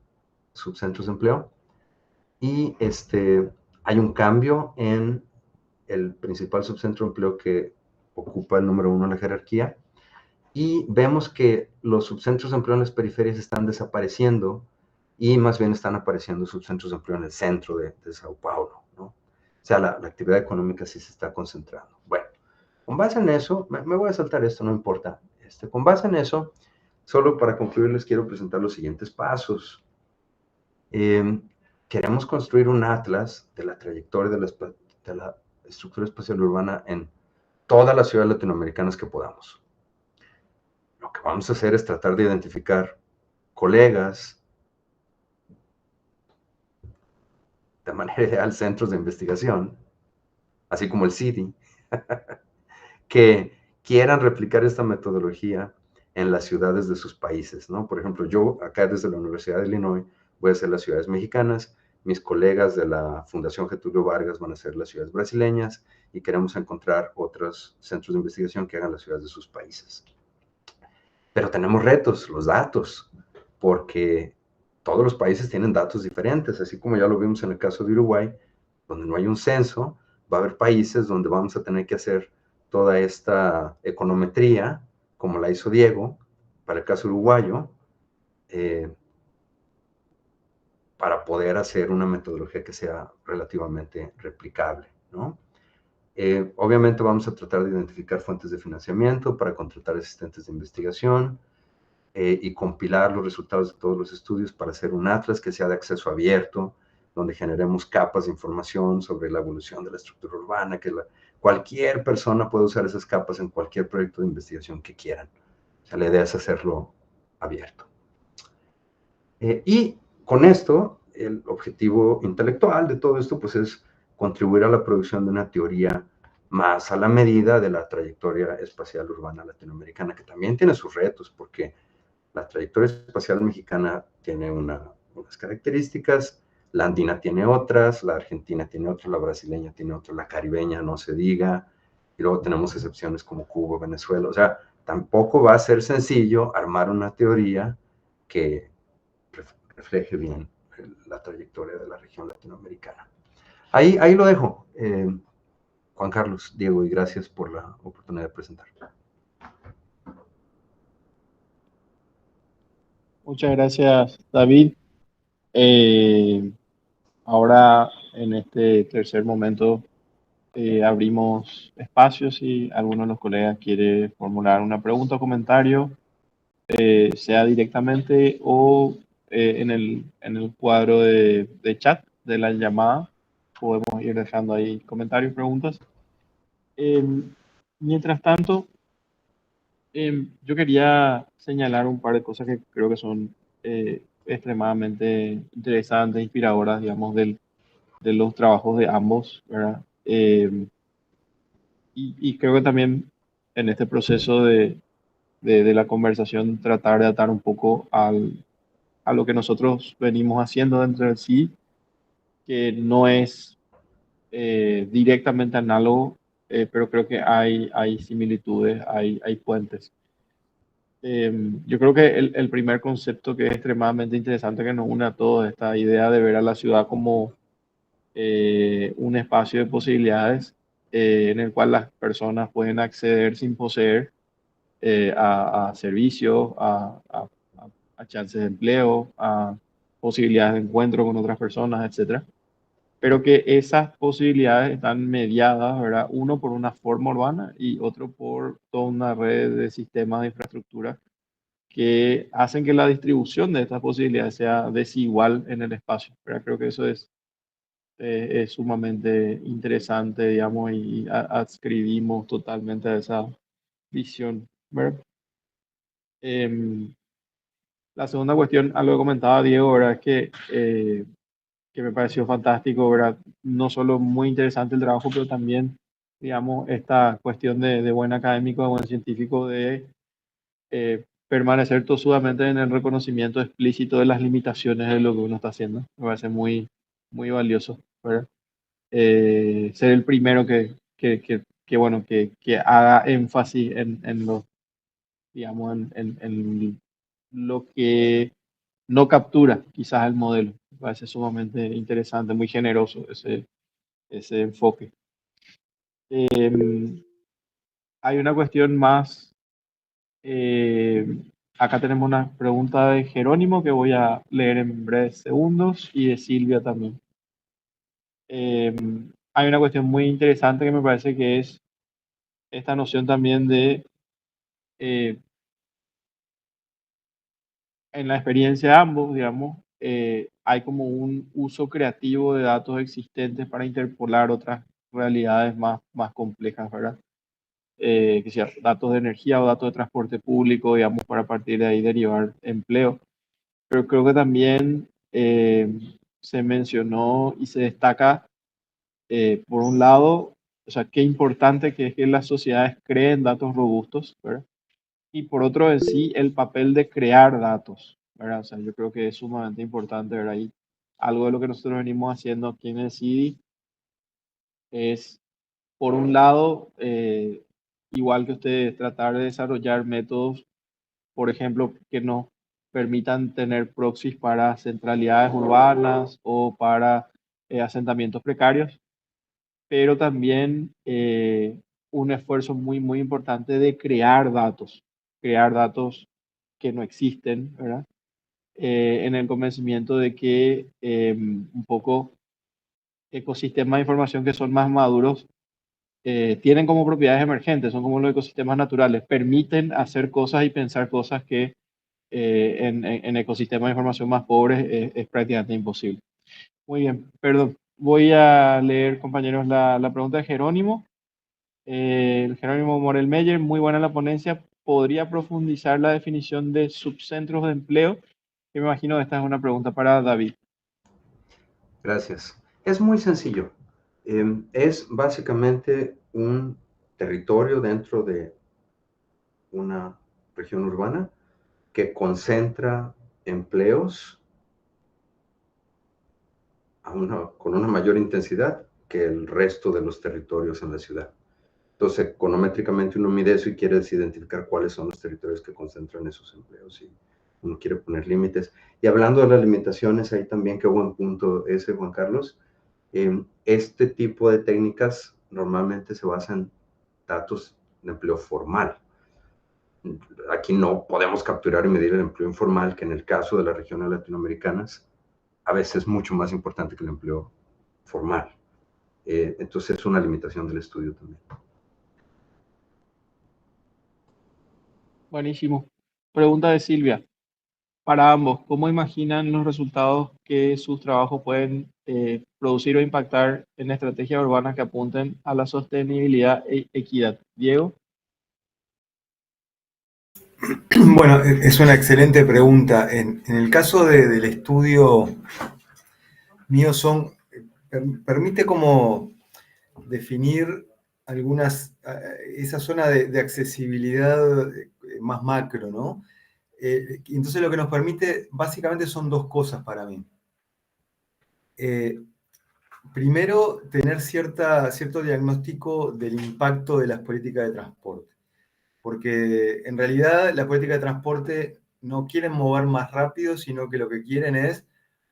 subcentros de empleo, y hay un cambio en el principal subcentro de empleo que ocupa el número 1 en la jerarquía, y vemos que los subcentros de empleo en las periferias están desapareciendo y más bien están apareciendo subcentros de empleo en el centro de Sao Paulo, ¿no? O sea, la actividad económica sí se está concentrando. Bueno, con base en eso, me voy a saltar esto, no importa. Con base en eso, solo para concluir les quiero presentar los siguientes pasos. Queremos construir un atlas de la trayectoria de la estructura espacial urbana en todas las ciudades latinoamericanas que podamos. Lo que vamos a hacer es tratar de identificar colegas, de manera ideal centros de investigación, así como el CIDI, que quieran replicar esta metodología en las ciudades de sus países, ¿no? Por ejemplo, yo acá desde la Universidad de Illinois voy a hacer las ciudades mexicanas, mis colegas de la Fundación Getúlio Vargas van a hacer las ciudades brasileñas y queremos encontrar otros centros de investigación que hagan las ciudades de sus países. Pero tenemos retos, los datos, porque todos los países tienen datos diferentes, así como ya lo vimos en el caso de Uruguay, donde no hay un censo, va a haber países donde vamos a tener que hacer toda esta econometría, como la hizo Diego, para el caso uruguayo, para poder hacer una metodología que sea relativamente replicable, ¿no? Obviamente vamos a tratar de identificar fuentes de financiamiento para contratar asistentes de investigación y compilar los resultados de todos los estudios para hacer un atlas que sea de acceso abierto, donde generemos capas de información sobre la evolución de la estructura urbana, que cualquier persona puede usar esas capas en cualquier proyecto de investigación que quieran. O sea, la idea es hacerlo abierto. Y con esto, el objetivo intelectual de todo esto, pues es contribuir a la producción de una teoría más a la medida de la trayectoria espacial urbana latinoamericana, que también tiene sus retos, porque la trayectoria espacial mexicana tiene unas características, la andina tiene otras, la argentina tiene otras, la brasileña tiene otras, la caribeña no se diga, y luego tenemos excepciones como Cuba, Venezuela. O sea, tampoco va a ser sencillo armar una teoría que refleje bien la trayectoria de la región latinoamericana. Ahí lo dejo. Juan Carlos, Diego, y gracias por la oportunidad de presentar. Muchas gracias, David. Ahora, en este tercer momento, abrimos espacios si alguno de los colegas quiere formular una pregunta o comentario, sea directamente o en el cuadro de chat de la llamada. Podemos ir dejando ahí comentarios, preguntas. Mientras tanto, yo quería señalar un par de cosas que creo que son extremadamente interesantes, inspiradoras, digamos, de los trabajos de ambos, ¿verdad? Y creo que también en este proceso de la conversación tratar de atar un poco a lo que nosotros venimos haciendo dentro del sí, que no es directamente análogo, pero creo que hay similitudes, hay puentes. Yo creo que el primer concepto que es extremadamente interesante que nos une a todos, esta idea de ver a la ciudad como un espacio de posibilidades en el cual las personas pueden acceder sin poseer a servicios, a chances de empleo, a posibilidades de encuentro con otras personas, etcétera. Pero que esas posibilidades están mediadas, ¿verdad? Uno por una forma urbana y otro por toda una red de sistemas de infraestructura que hacen que la distribución de estas posibilidades sea desigual en el espacio, ¿verdad? Creo que eso es sumamente interesante, digamos, y adscribimos totalmente a esa visión, ¿verdad? La segunda cuestión, algo que comentaba Diego, ¿verdad? Es que me pareció fantástico, ¿verdad? No solo muy interesante el trabajo, pero también, digamos, esta cuestión de buen académico, de buen científico, de permanecer tosudamente en el reconocimiento explícito de las limitaciones de lo que uno está haciendo. Me parece muy, muy valioso, ¿verdad? Ser el primero que bueno, que haga énfasis en lo, digamos, en lo que no captura quizás el modelo. Me parece sumamente interesante, muy generoso ese enfoque. Hay una cuestión más. eh, Acá tenemos una pregunta de Jerónimo que voy a leer en breves segundos y de Silvia también. Hay una cuestión muy interesante que me parece que es esta noción también de, eh, en la experiencia de ambos, digamos, hay como un uso creativo de datos existentes para interpolar otras realidades más complejas, ¿verdad? Que sea datos de energía o datos de transporte público, digamos, para partir de ahí derivar empleo. Pero creo que también se mencionó y se destaca, por un lado, o sea, qué importante que es que las sociedades creen datos robustos, ¿verdad? Y por otro en sí, el papel de crear datos, ¿verdad? O sea, yo creo que es sumamente importante, ¿verdad? Y algo de lo que nosotros venimos haciendo aquí en el CIDI es, por un lado, igual que ustedes, tratar de desarrollar métodos, por ejemplo, que nos permitan tener proxies para centralidades urbanas o para asentamientos precarios, pero también un esfuerzo muy, muy importante de crear datos que no existen, ¿verdad? En el convencimiento de que un poco ecosistemas de información que son más maduros tienen como propiedades emergentes, son como los ecosistemas naturales, permiten hacer cosas y pensar cosas que en ecosistemas de información más pobres es prácticamente imposible. Muy bien, perdón. Voy a leer, compañeros, la pregunta de Jerónimo. El Jerónimo Morel Meyer, muy buena la ponencia. ¿Podría profundizar la definición de subcentros de empleo? Que me imagino que esta es una pregunta para David. Gracias. Es muy sencillo. Es básicamente un territorio dentro de una región urbana que concentra empleos con una mayor intensidad que el resto de los territorios en la ciudad. Entonces, econométricamente uno mide eso y quiere identificar cuáles son los territorios que concentran esos empleos y uno quiere poner límites. Y hablando de las limitaciones, ahí también, qué buen punto ese, Juan Carlos. Este tipo de técnicas normalmente se basan en datos de empleo formal. Aquí no podemos capturar y medir el empleo informal, que en el caso de las regiones latinoamericanas a veces es mucho más importante que el empleo formal. Entonces es una limitación del estudio también. Buenísimo. Pregunta de Silvia. Para ambos, ¿cómo imaginan los resultados que sus trabajos pueden producir o impactar en estrategias urbanas que apunten a la sostenibilidad e equidad? Diego. Bueno, es una excelente pregunta. En el caso del estudio mío permite como definir esa zona de accesibilidad más macro, ¿no? Entonces lo que nos permite básicamente son dos cosas para mí. Primero, tener cierto diagnóstico del impacto de las políticas de transporte. Porque en realidad las políticas de transporte no quieren mover más rápido, sino que lo que quieren es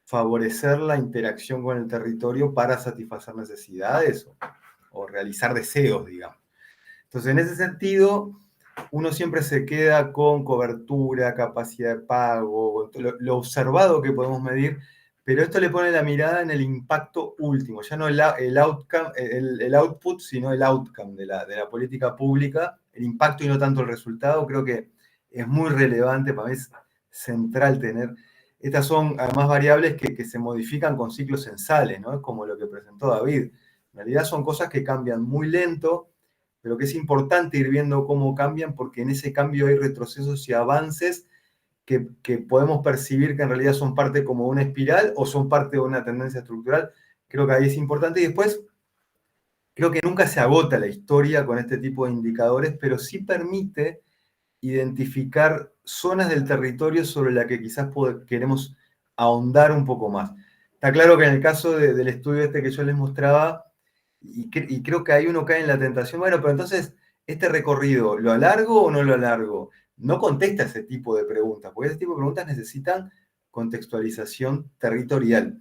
favorecer la interacción con el territorio para satisfacer necesidades o realizar deseos, digamos. Entonces, en ese sentido, uno siempre se queda con cobertura, capacidad de pago, lo observado que podemos medir, pero esto le pone la mirada en el impacto último, ya no el outcome, el output, sino el outcome de la política pública, el impacto y no tanto el resultado. Creo que es muy relevante, para mí es central tener. Estas son además variables que se modifican con ciclos censales, ¿no? Es como lo que presentó David. En realidad son cosas que cambian muy lento, pero que es importante ir viendo cómo cambian, porque en ese cambio hay retrocesos y avances que podemos percibir que en realidad son parte como de una espiral o son parte de una tendencia estructural. Creo que ahí es importante. Y después, creo que nunca se agota la historia con este tipo de indicadores, pero sí permite identificar zonas del territorio sobre las que quizás queremos ahondar un poco más. Está claro que en el caso del estudio este que yo les mostraba, y creo que ahí uno cae en la tentación, bueno, pero entonces, ¿este recorrido lo alargo o no lo alargo? No contesta ese tipo de preguntas, porque ese tipo de preguntas necesitan contextualización territorial,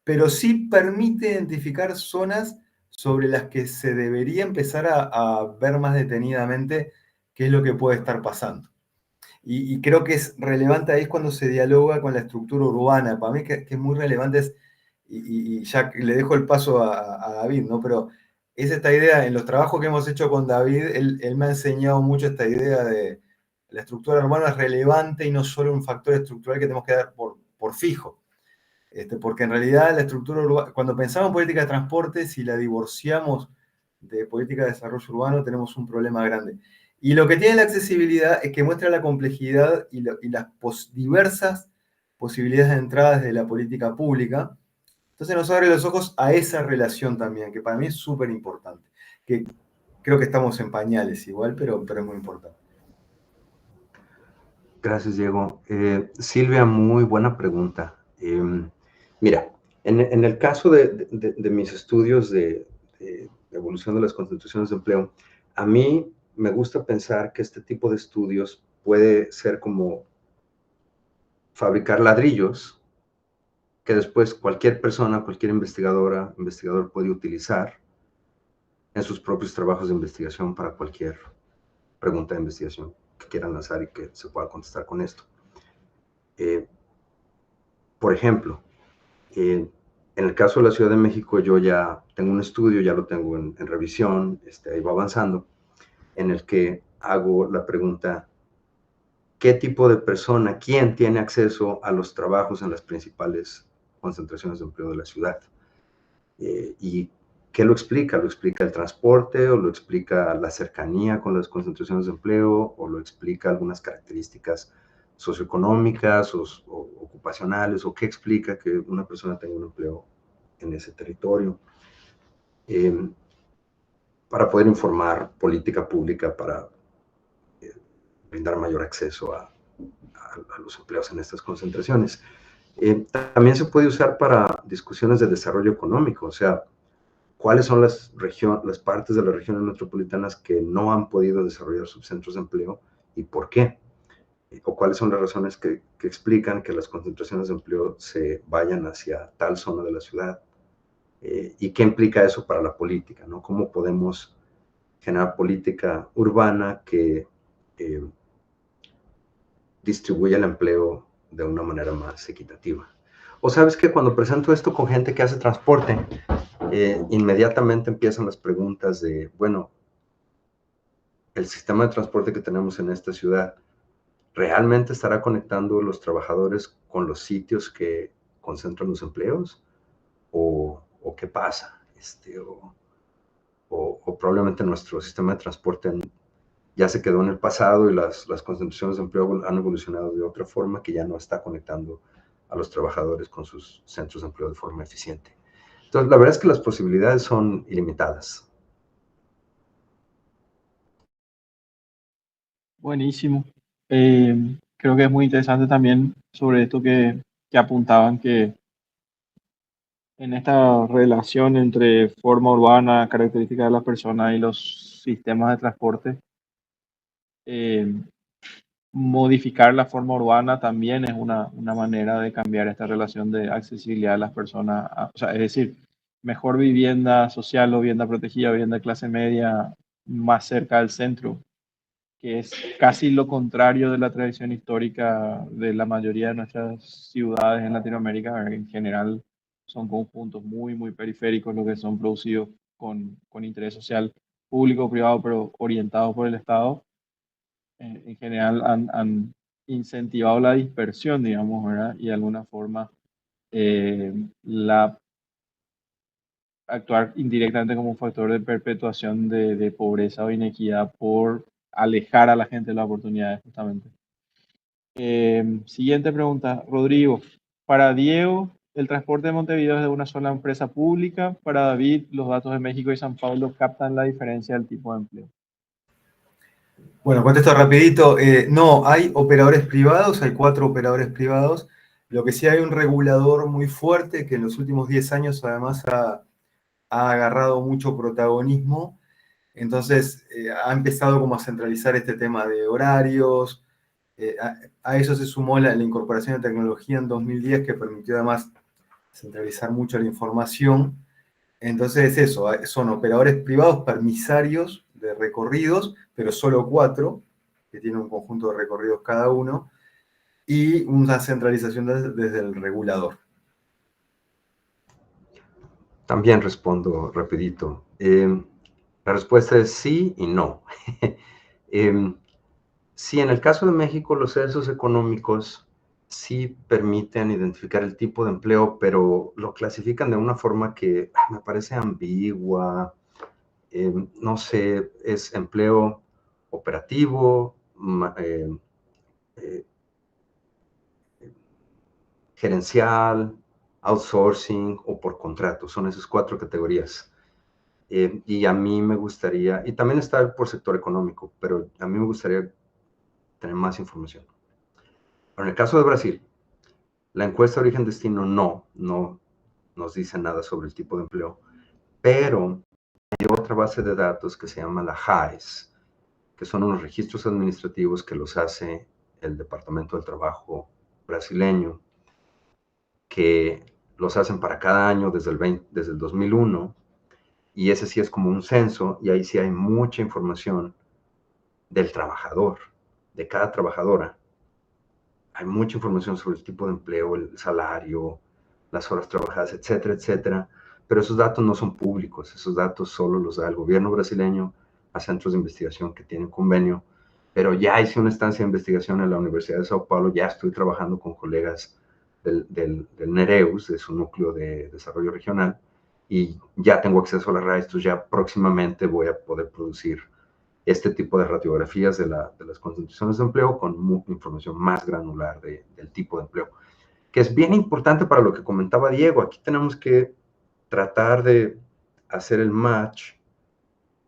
pero sí permite identificar zonas sobre las que se debería empezar a ver más detenidamente qué es lo que puede estar pasando. Y creo que es relevante ahí es cuando se dialoga con la estructura urbana. Para mí que es muy relevante y ya le dejo el paso a David, ¿no? Pero es esta idea, en los trabajos que hemos hecho con David, él me ha enseñado mucho esta idea de la estructura urbana es relevante y no solo un factor estructural que tenemos que dar por fijo. Porque en realidad la estructura urbana, cuando pensamos en política de transporte, si la divorciamos de política de desarrollo urbano, tenemos un problema grande. Y lo que tiene la accesibilidad es que muestra la complejidad y las diversas posibilidades de entrada desde la política pública. Entonces nos abre los ojos a esa relación también, que para mí es súper importante. Que creo que estamos en pañales igual, pero es muy importante. Gracias, Diego. Silvia, muy buena pregunta. Mira, en el caso de mis estudios de evolución de las concentraciones de empleo, a mí me gusta pensar que este tipo de estudios puede ser como fabricar ladrillos que después cualquier persona, cualquier investigador puede utilizar en sus propios trabajos de investigación para cualquier pregunta de investigación que quieran lanzar y que se pueda contestar con esto. Por ejemplo, en el caso de la Ciudad de México, yo ya tengo un estudio, ya lo tengo en revisión, ahí va avanzando, en el que hago la pregunta, ¿qué tipo de persona, quién tiene acceso a los trabajos en las principales concentraciones de empleo de la ciudad? ¿Y qué lo explica? ¿Lo explica el transporte o lo explica la cercanía con las concentraciones de empleo o lo explica algunas características socioeconómicas o ocupacionales o qué explica que una persona tenga un empleo en ese territorio? Para poder informar política pública para brindar mayor acceso a los empleos en estas concentraciones. También se puede usar para discusiones de desarrollo económico, o sea, cuáles son las partes de las regiones metropolitanas que no han podido desarrollar sus centros de empleo y por qué, o cuáles son las razones que explican que las concentraciones de empleo se vayan hacia tal zona de la ciudad, y qué implica eso para la política, ¿no? Cómo podemos generar política urbana que distribuya el empleo de una manera más equitativa. O sabes que cuando presento esto con gente que hace transporte, inmediatamente empiezan las preguntas de, bueno, el sistema de transporte que tenemos en esta ciudad, ¿realmente estará conectando los trabajadores con los sitios que concentran los empleos? ¿O qué pasa? O probablemente nuestro sistema de transporte ya se quedó en el pasado y las concentraciones de empleo han evolucionado de otra forma que ya no está conectando a los trabajadores con sus centros de empleo de forma eficiente. Entonces, la verdad es que las posibilidades son ilimitadas. Buenísimo. Creo que es muy interesante también sobre esto que apuntaban, que en esta relación entre forma urbana, características de las personas y los sistemas de transporte, eh, modificar la forma urbana también es una manera de cambiar esta relación de accesibilidad de las personas. O sea, es decir, mejor vivienda social o vivienda protegida, vivienda de clase media más cerca del centro, que es casi lo contrario de la tradición histórica de la mayoría de nuestras ciudades en Latinoamérica. En general son conjuntos muy, muy periféricos los que son producidos con interés social público o privado, pero orientados por el Estado. En general han incentivado la dispersión, digamos, ¿verdad? Y de alguna forma la actuar indirectamente como un factor de perpetuación de pobreza o inequidad por alejar a la gente de las oportunidades, justamente. Siguiente pregunta, Rodrigo. Para Diego, el transporte de Montevideo es de una sola empresa pública. Para David, los datos de México y San Paulo captan la diferencia del tipo de empleo. Bueno, contesto rapidito. No, hay operadores privados, hay 4 operadores privados. Lo que sí hay un regulador muy fuerte que en los últimos 10 años además ha agarrado mucho protagonismo. Entonces ha empezado como a centralizar este tema de horarios. A eso se sumó la incorporación de tecnología en 2010 que permitió además centralizar mucho la información. Entonces eso, son operadores privados permisarios de recorridos, pero solo 4, que tienen un conjunto de recorridos cada uno, y una centralización desde el regulador. También respondo rapidito. La respuesta es sí y no. Sí, en el caso de México, los censos económicos sí permiten identificar el tipo de empleo, pero lo clasifican de una forma que me parece ambigua. No sé, es empleo operativo, eh, gerencial, outsourcing o por contrato. Son esas 4 categorías. Y a mí me gustaría, y también está por sector económico, pero a mí me gustaría tener más información. Pero en el caso de Brasil, la encuesta de origen-destino no nos dice nada sobre el tipo de empleo, pero hay otra base de datos que se llama la JAES, que son unos registros administrativos que los hace el Departamento del Trabajo brasileño, que los hacen para cada año desde el 2001, y ese sí es como un censo, y ahí sí hay mucha información del trabajador, de cada trabajadora. Hay mucha información sobre el tipo de empleo, el salario, las horas trabajadas, etcétera, etcétera. Pero esos datos no son públicos, esos datos solo los da el gobierno brasileño a centros de investigación que tienen convenio. Pero ya hice una estancia de investigación en la Universidad de Sao Paulo, ya estoy trabajando con colegas del NEREUS, de su núcleo de desarrollo regional, y ya tengo acceso a la RAE, entonces ya próximamente voy a poder producir este tipo de radiografías de las concentraciones de empleo con información más granular del tipo de empleo, que es bien importante para lo que comentaba Diego. Aquí tenemos que tratar de hacer el match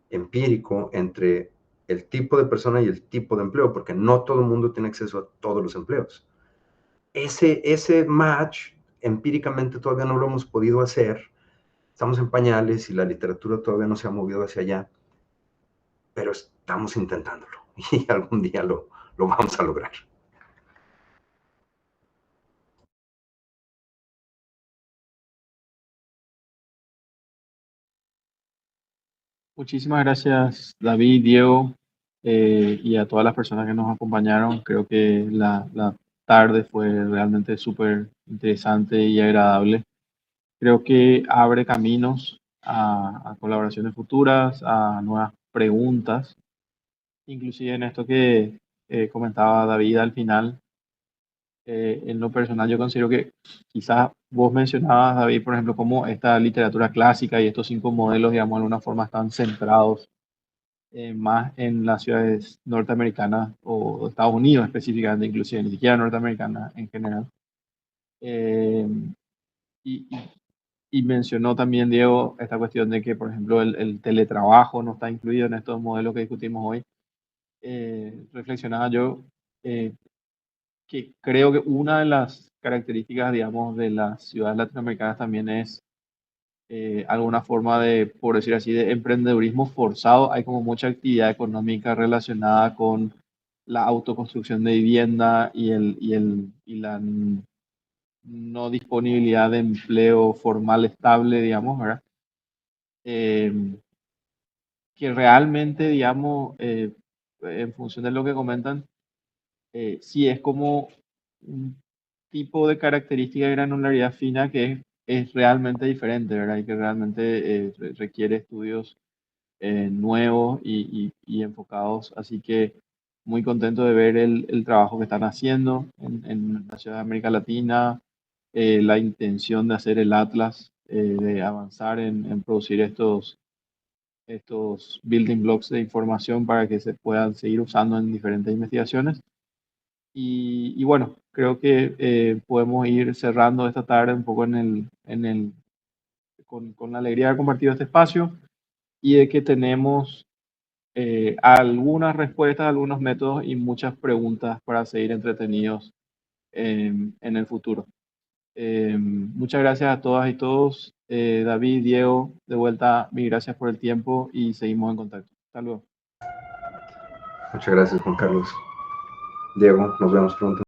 empírico entre el tipo de persona y el tipo de empleo, porque no todo el mundo tiene acceso a todos los empleos. Ese match empíricamente todavía no lo hemos podido hacer. Estamos en pañales y la literatura todavía no se ha movido hacia allá, pero estamos intentándolo y algún día lo vamos a lograr. Muchísimas gracias, David, Diego, y a todas las personas que nos acompañaron. Creo que la tarde fue realmente súper interesante y agradable. Creo que abre caminos a colaboraciones futuras, a nuevas preguntas, inclusive en esto que comentaba David al final. En lo personal, yo considero que quizás vos mencionabas, David, por ejemplo, cómo esta literatura clásica y estos 5 modelos, digamos, de alguna forma están centrados más en las ciudades norteamericanas o Estados Unidos específicamente, inclusive, ni siquiera norteamericanas en general. Eh, y, y- y mencionó también, Diego, esta cuestión de que, por ejemplo, el teletrabajo no está incluido en estos modelos que discutimos hoy. Reflexionaba yo eh, que creo que una de las características, digamos, de las ciudades latinoamericanas también es alguna forma de, por decir así, de emprendedurismo forzado. Hay como mucha actividad económica relacionada con la autoconstrucción de vivienda y la no disponibilidad de empleo formal estable, digamos, ¿verdad? Eh, que realmente, digamos, en función de lo que comentan, sí es como un tipo de característica de granularidad fina que es realmente diferente, ¿verdad? Y que realmente requiere estudios nuevos y enfocados. Así que muy contento de ver el trabajo que están haciendo en la ciudad de América Latina, la intención de hacer el Atlas, de avanzar en producir estos building blocks de información para que se puedan seguir usando en diferentes investigaciones. Y bueno, creo que podemos ir cerrando esta tarde un poco con la alegría de haber compartido este espacio y de que tenemos algunas respuestas, algunos métodos y muchas preguntas para seguir entretenidos en el futuro. Muchas gracias a todas y todos. David, Diego, de vuelta, mil gracias por el tiempo y seguimos en contacto. Hasta luego. Muchas gracias, Juan Carlos. Diego, nos vemos pronto.